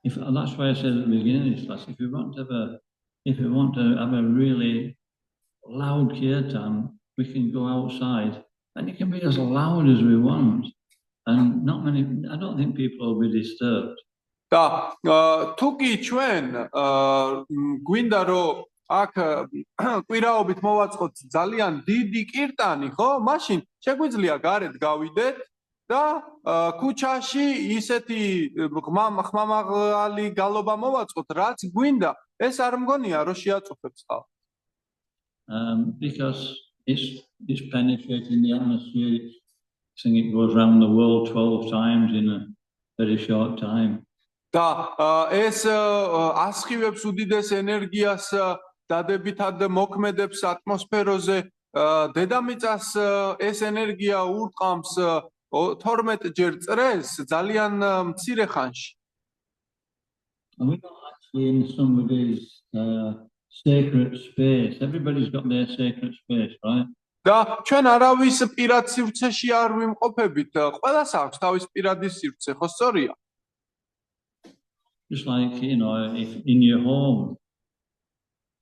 that's why I said at the beginning of this class, if we want to have a really loud kirtan, we can go outside and it can be as loud as we want. And I don't think people will be disturbed. და თუკი ჩვენ გვინდა რომ აქ კვირაობით მოვაწყოთ ძალიან დიდი კირტანი, ხო? მაშინ შეგვიძლია გარეთ გავიდეთ და ქუჩაში ისეთი ხმამაღალი გალობა მოვაწყოთ, რაც გვინდა. ეს არ მგონია რომ შეაწუხებს ხალხს. Because it's penetrating the atmosphere. I think it goes around the world 12 times in a very short time. და ეს ასხივებს უდიდეს ენერგიას დადებითად მოქმედებს ატმოსფეროზე. დედამიწას ეს ენერგია ურტყამს 12 ჯერ წრეს ძალიან მცირე ხანში. And we're not actually in somebody's sacred space. Everybody's got their sacred space, right? და ჩვენ არავის პირად სივრცეში არ ვიმყოფებით. ყველას აქვს თავის პირადი სივრცე, ხო სწორია? Just like, if in your home,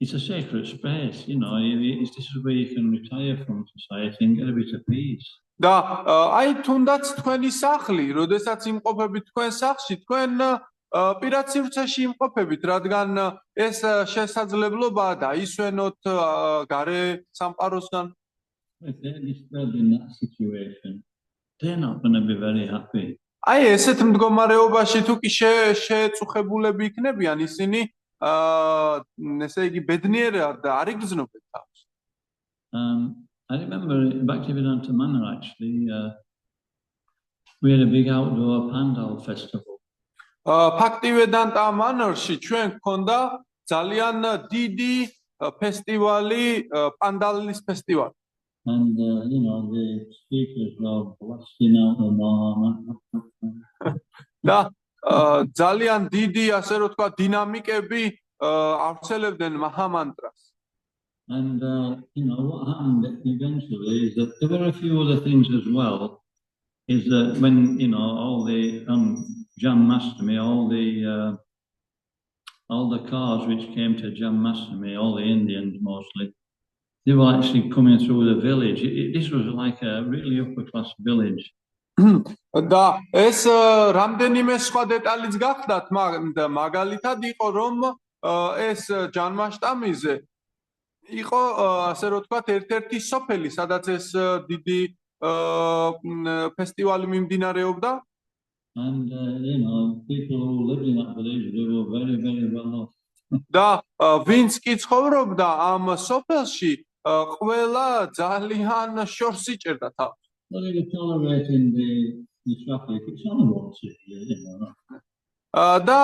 it's a sacred space, this is where you can retire from society and get a bit of peace. და აი თუნდაც თქვენი სახლი, როდესაც იმყოფებით თქვენ სახლში, თქვენ პირად სივრცეში იმყოფებით, რადგან ეს შესაძლებლობაა დაისვენოთ გარე სამყაროსგან. If they're disturbed in that situation, they're not going to be very happy. აი ესეთ მდგომარეობაში თუ კი შეწუხებულები იქნებიან ისინი ესე იგი ბედნიერად არ იგრძნობენ თავს. I remember Bhaktivedanta Manor actually we had a big outdoor pandal festival. Bhaktivedanta Manorში ჩვენ გქონდა ძალიან დიდი ფესტივალი, პანდალის ფესტივალი. And the speakers were blasting out the Maha. და ძალიან დიდი, ასე რომ თქვა, დინამიკები ავრცელებდნენ მაჰამანტრას. And what happened eventually is that there were a few other things as well. Is that when all the Janmashtami, all the cars which came to Janmashtami, all the Indians mostly, they were actually coming through the village. This was like a really upper class village. და ეს რამდენიმე სხვა დეტალიც გახდათ, მაგალითად იყო რომ ეს ჯანმაშტამიზე იყო ასე რომ თქვა ერთ-ერთი სოფელი, სადაც ეს დიდი ფესტივალი მიმდინარეობდა. And people who lived in that village, they were very, very well off. და ვინც კი ცხოვრობდა ამ სოფელში, ყველა ძალიან შორს იჭერდა თავს. Well, they were tolerating the traffic. It's only one city, you know. და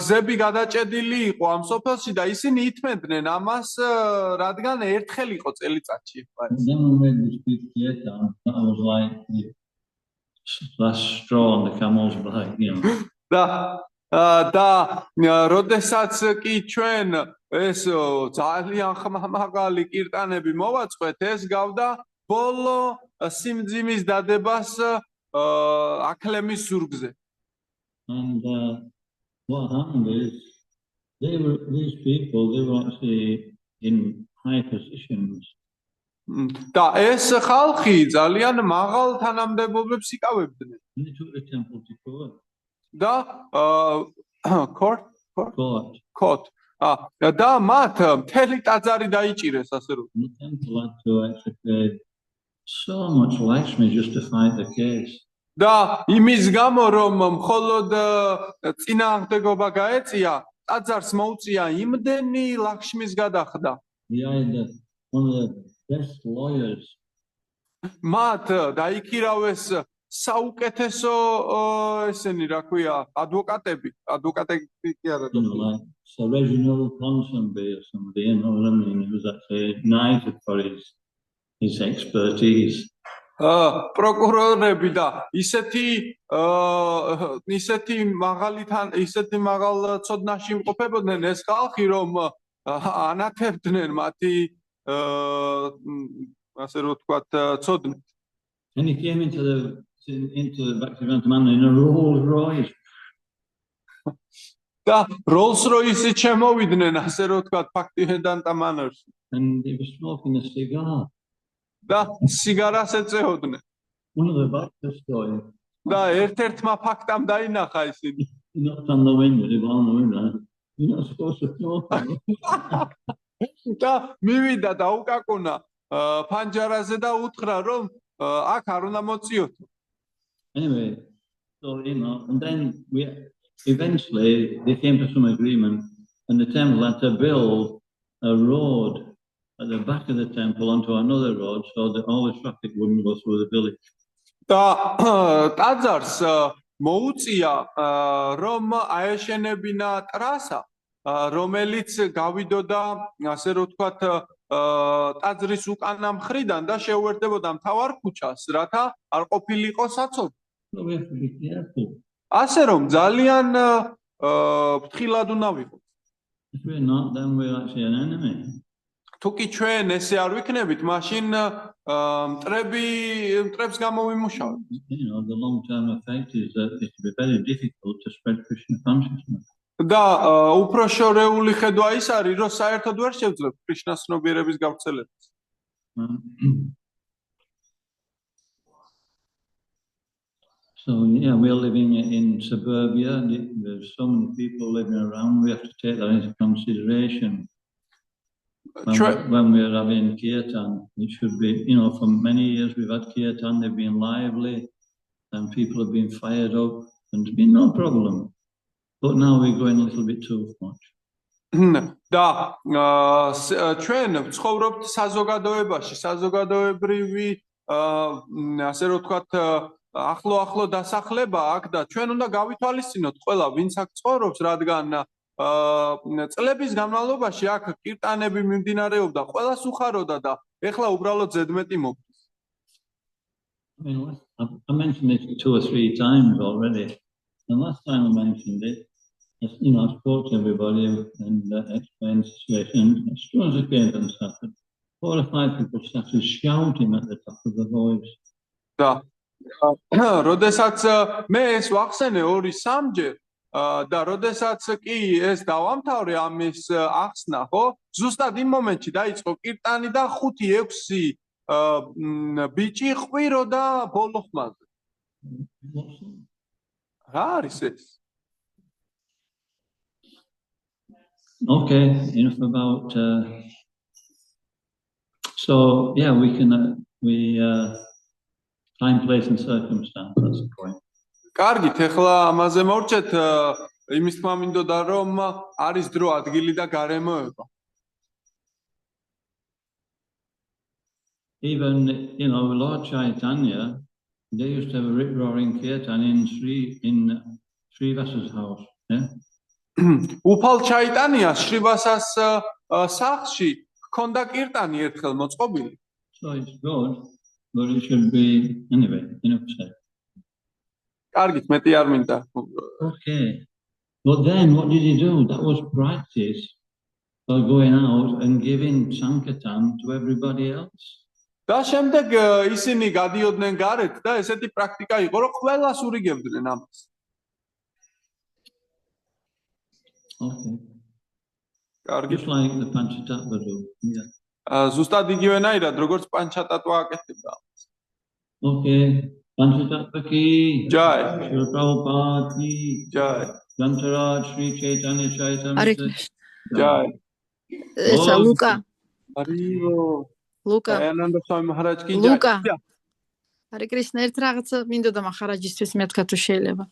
გზები გადაჭედილი იყო ამ სოფელში და ისინი ითმენდნენ ამას, რადგან ერთხელ იყო წელიწადში. And then we made this big theatre, that was like the last straw on the camel's back, you know. და როდესაც კი ჩვენ ეს ძალიან ხმამაღალი კირტანები მოვაწყვეთ, ეს გავდა ბოლო სიმძიმის დადებას აკლემის ზურგზე. And what happened is, these people, they were actually in high positions. და ეს ხალხი ძალიან მაღალ თანამდებობებს იკავებდნენ. And they took the temple to court. და court. და მათ მთელი ტაძარი დაიჭირეს, ასე რომ. And the temple had to actually pay so much Lakshmi just to fight the case. და იმის გამო რომ მხოლოდ წინააღმდეგობა გაეწია, ტაძარს მოუწია იმდენი ლაქშმის გადახდა. We had one of the best lawyers. მათ დაიქირავეს საუკეთესო ესენი, რა ქვია, ადვოკატები კი არა. You know, like Sir Reginald Ponsonby or somebody, you know what I mean? He was actually knighted for his expertise. პროკურორები და ისეთი მაღალ ცოდნაში იმყოფებოდნენ ეს ხალხი, რომ ანათებდნენ მათი ასე რომ ვთქვათ ცოდნით. And he came into the back to man in a Rolls Royce. და Rolls Royce-ით შემოვიდნენ, ასე რომ ვთქვათ, ფაქტიოდან ტამანერში. And he was smoking a cigar. და სიგარას ეწეოდნენ. One of the Baptist stories. და ერთ-ერთმა ფაქტამ დაინახა ისინი. He knocked on the window, he was on the window. You're not supposed to smoke. და მივიდა და უკაკუნა ფანჯარაზე და უთხრა, რომ აქ არ უნდა მოწიოთო. Anyway, so, you know, and then eventually they came to some agreement, and the temple had to build a road at the back of the temple onto another road so that all the traffic wouldn't go through the village. და ტაძარს მოუწია რომ აეშენებინა ტრასა, რომელიც გავიდოდა, ასე რომ ვთქვათ, ტაძრის უკანა მხრიდან და შეუერთდებოდა მთავარ ქუჩას, რათა არ ყოფილიყო საცობი. So we have to be careful. ასე რომ ძალიან ფრთხილად უნდა ვიყოთ. If we're not, then we're actually an enemy. თუ კი ჩვენ ესე არ ვიქნებით, მაშინ მტრებს გამოვიმუშავებთ. You know, the long-term effect is that it will be very difficult to spread Krishna consciousness. და უფრო შორეული ხედვა ის არის, რომ საერთოდ ვერ შევძლებთ კრიშნას ცნობიერების გავრცელებას. So yeah, we're living in suburbia. There's so many people living around. We have to take that into consideration when we're having kirtan. It should be, you know, for many years we've had kirtan. They've been lively, and people have been fired up, and there's been no problem. But now we're going a little bit too much. და ჩვენ ვცხოვრობთ საზოგადოებაში, საზოგადოებრივი ასე რომ ვთქვათ, ახლო დასახლება აქ და ჩვენ უნდა გავითვალისწინოთ ყველა, ვინც აქ ცხოვრობს, რადგან წლების განმავლობაში აქ კირტანები მიმდინარეობდა, ყველას უხაროდა და ეხლა უბრალოდ ზედმეტი მოგვდის. I mentioned this 2 or 3 times already. The last time I mentioned it, you know, I spoke to everybody and explained the situation. As soon as the cadence happened, 4 or 5 people started shouting at the top of the voice. და როდესაც მე ეს ვახსენე 2-3-ჯერ და როდესაც კი ეს დავამთავრე ამის ახსნა, ხო? ზუსტად იმ მომენტში დაიწყო კირტანი და 5-6 ბიჭი ყვიროდა ბოლო ხმაზე. რა არის ეს? Okay, enough about. So yeah, we can time, place, and circumstance. That's the point. კარგით, ეხლა ამაზე მოვრჩეთ იმის თქმა მინდოდა რომ არის დრო ადგილი და გარემოება. Even, Lord Chaitanya, they used to have a rip-roaring kirtan in Srivas's house. Yeah? უფალ ჩაიტანიას შრივასას სახლში ჰქონდა კირტანი ერთხელ მოწყობილი. So it's good, but it should be, anyway, enough said. კარგით, მეტი არ მინდა. Okay. But then what did he do? That was practice for going out and giving Sankirtan to everybody else. და შემდეგ ისინი გადიოდნენ გარეთ და ესეთი პრაქტიკა იყო, რომ ყველას ურიგებდნენ ამას. Okay. კარგი. Just like the Panchatattva do. Yeah. ზუსტად იგივენაირად, როგორც პანჩატატვა აკეთებდა. Okay. Panchatattva ki. Jai. Srila Prabhupada ki. Jai. Grantaraj Sri Chaitanya Chaitamrita. Jai. ესა ლუკა არიო. ლუკა აიანანდა სვამი მაჰარაჯ კი ჯაი. ლუკა ჰარე კრიშნა ერთ რაღაცა მინდოდა მაჰარაჯისთვის მეთქა თუ შეიძლება.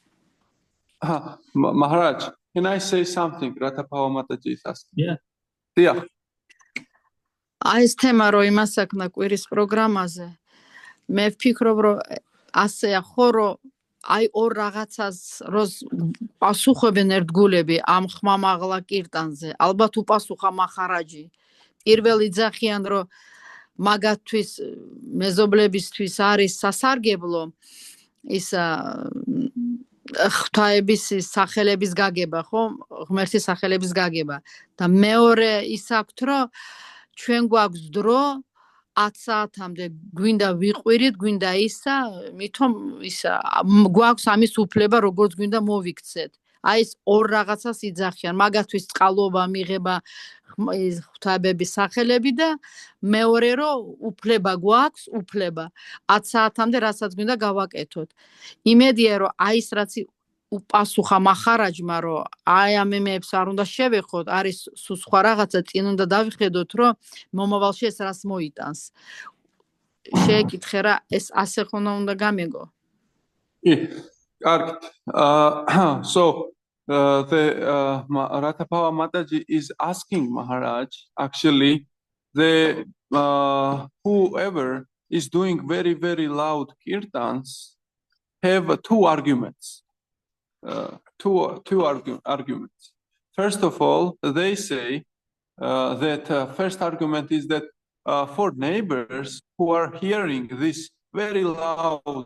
Maharaj, can I say something? Ratapava Mataji is asking. Yeah. Yeah. აი ეს თემა რო იმას აქნა კვირის პროგრამაზე. მე ვფიქრობ რომ ასეა ხო რომ აი ორ რაღაცას როს პასუხობენ ერთგულები ამ ხმამაღლა კირტანზე. ალბათ უპასუხა მაჰარაჯი. პირველი ძახიან რომ მაგათთვის მეზობლებისთვის არის სასარგებლო ის ღვთაების სახელების გაგება, ხო? ღმერთის სახელების გაგება. და მეორე ის აქვთ, რომ ჩვენ გვაქვს დრო 10 საათამდე გვინდა ვიყვირით, გვინდა ისა, მithom ისა გვაქვს ამის უფლება, როგორც გვინდა მოვიქცეთ. აი ეს ორ რაღაცას იძახიან, მაგათთვის წყალობა მიღება ღვთაებების სახელები და მეორე რომ უფლება გვაქვს, უფლება 10 საათამდე რასაც გვინდა გავაკეთოთ. იმედია რომ აი ეს რაც უპასუხა მაჰარაჯმა რომ აი ამ ემეებს არ უნდა შევეხოთ, არის სხვა რაღაცა წინ უნდა დავიხედოთ რომ მომავალში ეს რას მოიტანს. შეეკითხე რა ეს ასე ხონა უნდა გამეგო. Kargit. So the Ratapava Mataji is asking Maharaj, actually, the whoever is doing very, very loud kirtans have two arguments. Two arguments. First of all, they say that first argument is that for neighbors who are hearing this very loud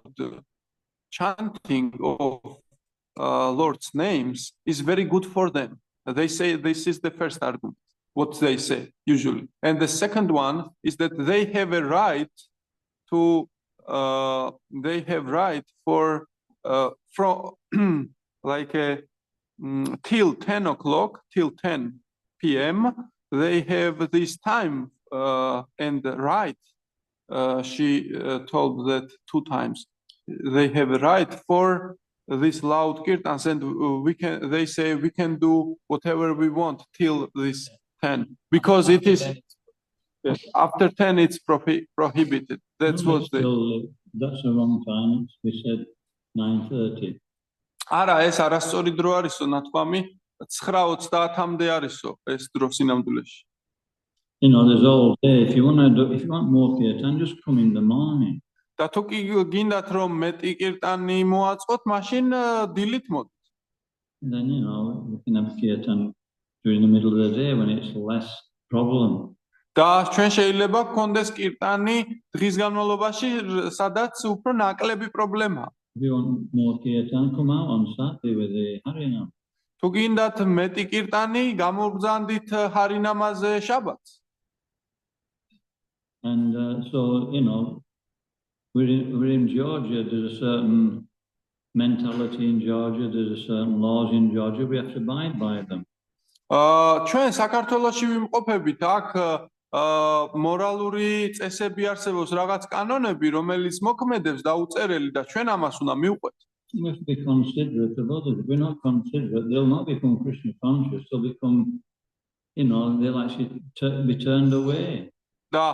chanting of Lord's names is very good for them. They say this is the first argument, what they say usually. And the second one is that they have a right to, for from like till 10 o'clock, till 10 p.m., they have this time and right. She told that 2 times. They have a right for this loud kirtans, and they say we can do whatever we want till this 10, because it is after 10 it's prohibited. That's what they. That's the wrong time. We said 9:30. არა, ეს არასწორი დრო არისო, ნათქვამი 9:30-მდე არისო ეს დრო სინამდვილეში. You know, there's all day. If you want more kirtan, just come in the morning. და თუ კი გინდათ რომ მეტი კირტანი მოაწყოთ, მაშინ დილით მოდით. Then you know, you can have kirtan during the middle of the day when it's less problem. და ჩვენ შეიძლება გქონდეს კირტანი დღის განმავლობაში, სადაც უფრო ნაკლები პრობლემაა. If you want more kirtan, come out on Saturday with the Harinam. თუ გინდათ მეტი კირტანი, გამოგზანდით ჰარინამაზე შაბათს. And so, you know, we're in Georgia. There's a certain mentality in Georgia. There's a certain laws in Georgia. We have to abide by them. ჩვენ საქართველოში ვიმყოფებით, აქ მორალური წესები არსებობს, რაღაც კანონები, რომელიც მოქმედებს დაუწერელი და ჩვენ ამას უნდა მივყვეთ. We have to be considerate of others. If we're not considerate, they'll not become Krishna conscious. They'll become, you know, they'll actually be turned away. და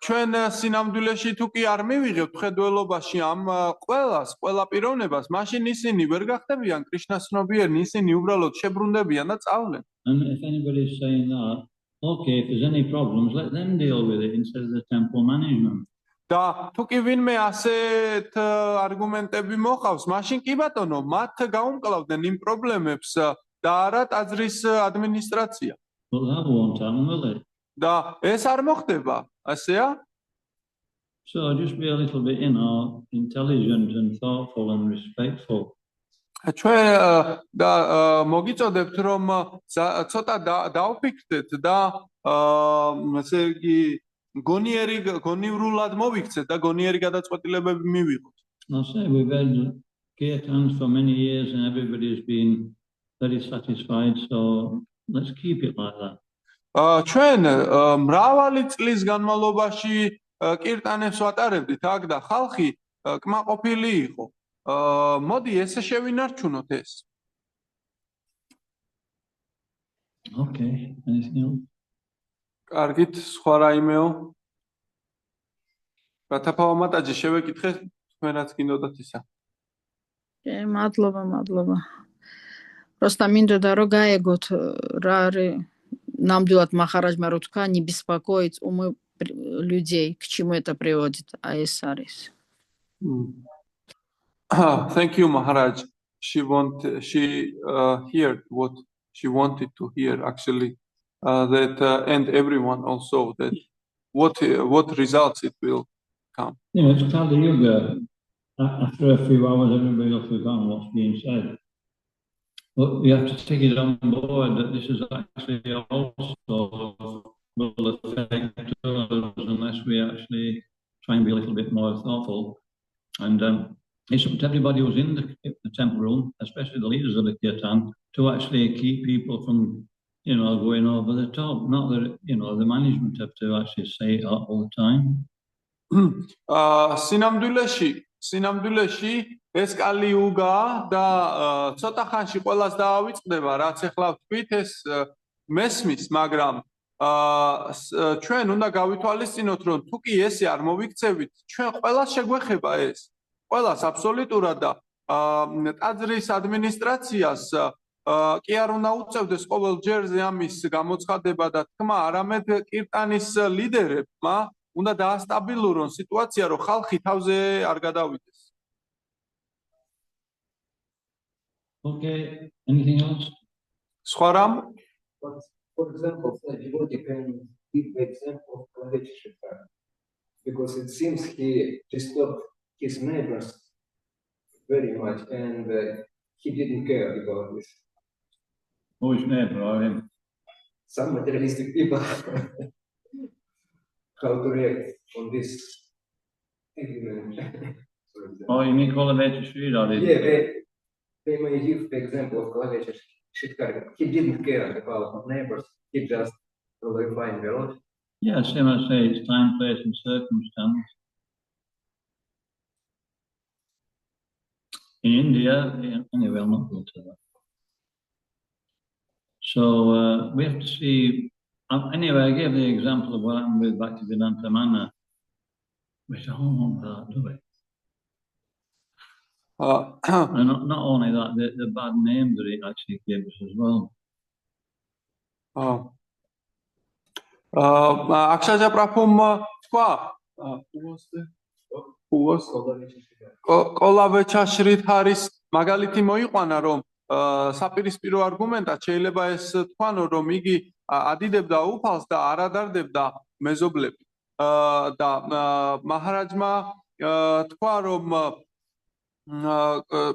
ჩვენ სინამდვილეში თუ კი არ მივიღებთ ხედველობაში ამ ყველა პიროვნებას, მაშინ ისინი ვერ გახდებიან კრიშნას ცნობიერნი, ისინი უბრალოდ შებრუნდებიან და წავლენ. And if anybody is saying that, okay, if there's any problems, let them deal with it instead of the temple management. და თუ კი ვინმე ასეთ არგუმენტები მოყავს, მაშინ კი ბატონო, მათ გაუმკლავდნენ იმ პრობლემებს და არა ტაძრის ადმინისტრაცია. But that won't happen, will it? და ეს არ მოხდება, ასეა? So just be a little bit, intelligent and thoughtful and respectful. ჩვენ და მოგიწოდებთ რომ ცოტა დაუფიქრდეთ და ესე იგი გონივრულად მოვიქცეთ და გონიერი გადაწყვეტილებები მივიღოთ. I'll say we've had kirtans for many years and everybody's been very satisfied, so let's keep it like that. ჩვენ მრავალი წლის განმავლობაში კირტანებს ვატარებდით აქ და ხალხი კმაყოფილი იყო. მოდი ესე შევინარჩუნოთ ეს. Okay, anything else? კარგით, სხვა რაიმეო? რათაფავა მატაჯი შევეკითხე, თქვენაც გინდოდათ ისა. მადლობა. Просто მინდოდა რომ გაეგოთ რა არის нამდვილად махараджმა რო თქვა, не беспокоить умы людей, к чему это приводит, а ეს არის. Thank you, Maharaj. She heard what she wanted to hear actually, that and everyone also that what results it will come. It's Kali Yuga. After a few hours, everybody will forget what's being said. But we have to take it on board that this is actually also will affect us unless we actually try and be a little bit more thoughtful. And it's up to everybody who's in the temple room, especially the leaders of the kirtan, to actually keep people from, going over the top. Not that, the management have to actually say it all the time. სინამდვილეში ეს კალი უგა და ცოტა ხანში ყველას დაავიწყდება, რაც ახლა ვთქვით, ეს მესმის, მაგრამ ჩვენ უნდა გავითვალისწინოთ, რომ თუ კი ესე არ მოვიქცევით, ჩვენ ყველას შეგვეხება ეს. ყველას აბსოლუტურად და ტაძრის ადმინისტრაციას კი არ უნდა უწევდეს ყოველ ჯერზე ამის გამოცხადება და თქმა, არამედ კირტანის ლიდერებმა უნდა დაასტაბილურონ სიტუაცია, რომ ხალხი თავზე არ გადავიდეს. Okay, anything else? სხვა რამ? For example, devotee can give the example of Klavechishika, because it seems he disturbed his neighbors very much, and he didn't care about this. Who is neighbor or him? Some materialistic people, how to react on this agreement. Oh, you mean Kolavecha Street or is Yeah, they may give the example of Klavechishika. He didn't care about neighbors, he just glorifying the Lord. Yeah, same as say it's time, place, and circumstance. In India, anyway, I'll not go to that. So we have to see. Anyway, I gave the example of what happened with Bhaktivedanta Manna. We don't want that, do we? And not only that, the bad name that it actually gave us as well. Akshaja Prabhum თქვა, კოლავეჩა შრითარის მაგალითი მოიყვანა, რომ საპირისპირო არგუმენტად შეიძლება ეს თქვანო, რომ იგი ადიდებდა უფალს და არ ადარდებდა მეზობლები. და მაჰარაჯმა თქვა, რომ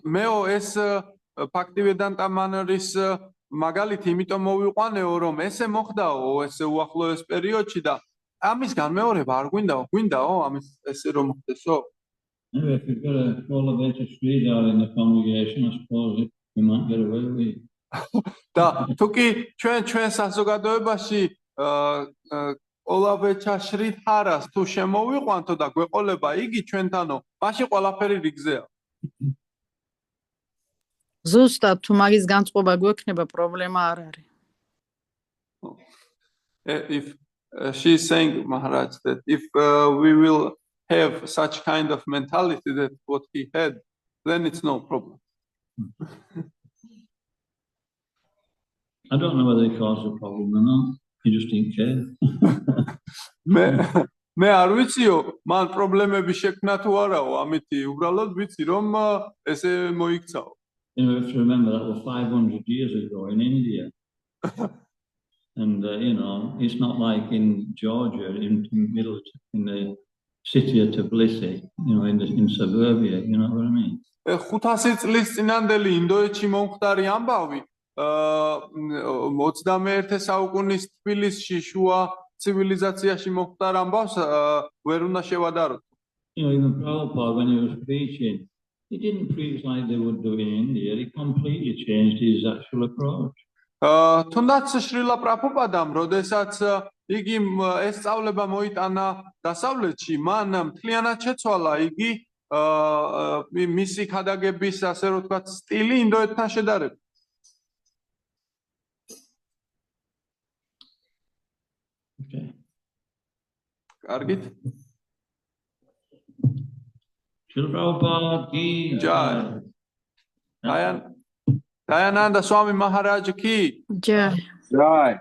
მეო ეს ფაქტივედანტა მანერის მაგალითი იმიტომ მოვიყვანეო, რომ ესე მოხდაო, ესე უახლოეს პერიოდში და ამისგან მეორება არ გვინდაო, ამის ესე რომ მოხდესო. Anyway, if you've got a Kolavecha Street out in the congregation, I suppose we might get away with it. და თუკი ჩვენ საზოგადოებაში კოლავეჩა შრითარას თუ შემოვიყვანთო და გვეყოლება იგი ჩვენთანო, მაშინ ყველაფერი რიგზეა. ზუსტად თუ მაგის განწყობა გვექნება, პრობლემა არ არის. If she's saying, Maharaj, that if we will have such kind of mentality that what he had, then it's no problem. I don't know whether he caused a problem or not. He just didn't care. მე არ ვიციო, მან პრობლემები შექმნა თუ არაო, ამით უბრალოდ ვიცი რომ ესე მოიქცაო. You know, we have to remember that was 500 years ago in India. And, you know, it's not like in Georgia, in the city of Tbilisi, you know, in suburbia, you know what I mean? 500 წლის წინანდელი ინდოეთში მომხდარი ამბავი 21 საუკუნის თბილისში შუა ცივილიზაციაში მომხდარ ამბავს ვერ უნდა შევადაროთ. You know, even Prabhupada, when he was preaching, he didn't preach like they would do in India. He completely changed his actual approach. თუნდაც შრილა პრაბჰუპადამ, როდესაც იგი ეს სწავლება მოიტანა დასავლეთში, მან მთლიანად შეცვალა იგი მისი ქადაგების, ასე რომ ვთქვათ, სტილი ინდოეთთან შედარებით. Okay. კარგით? Srila Prabhupada ki Jai. Dayananda Swami Maharaj ki Jai. Jai.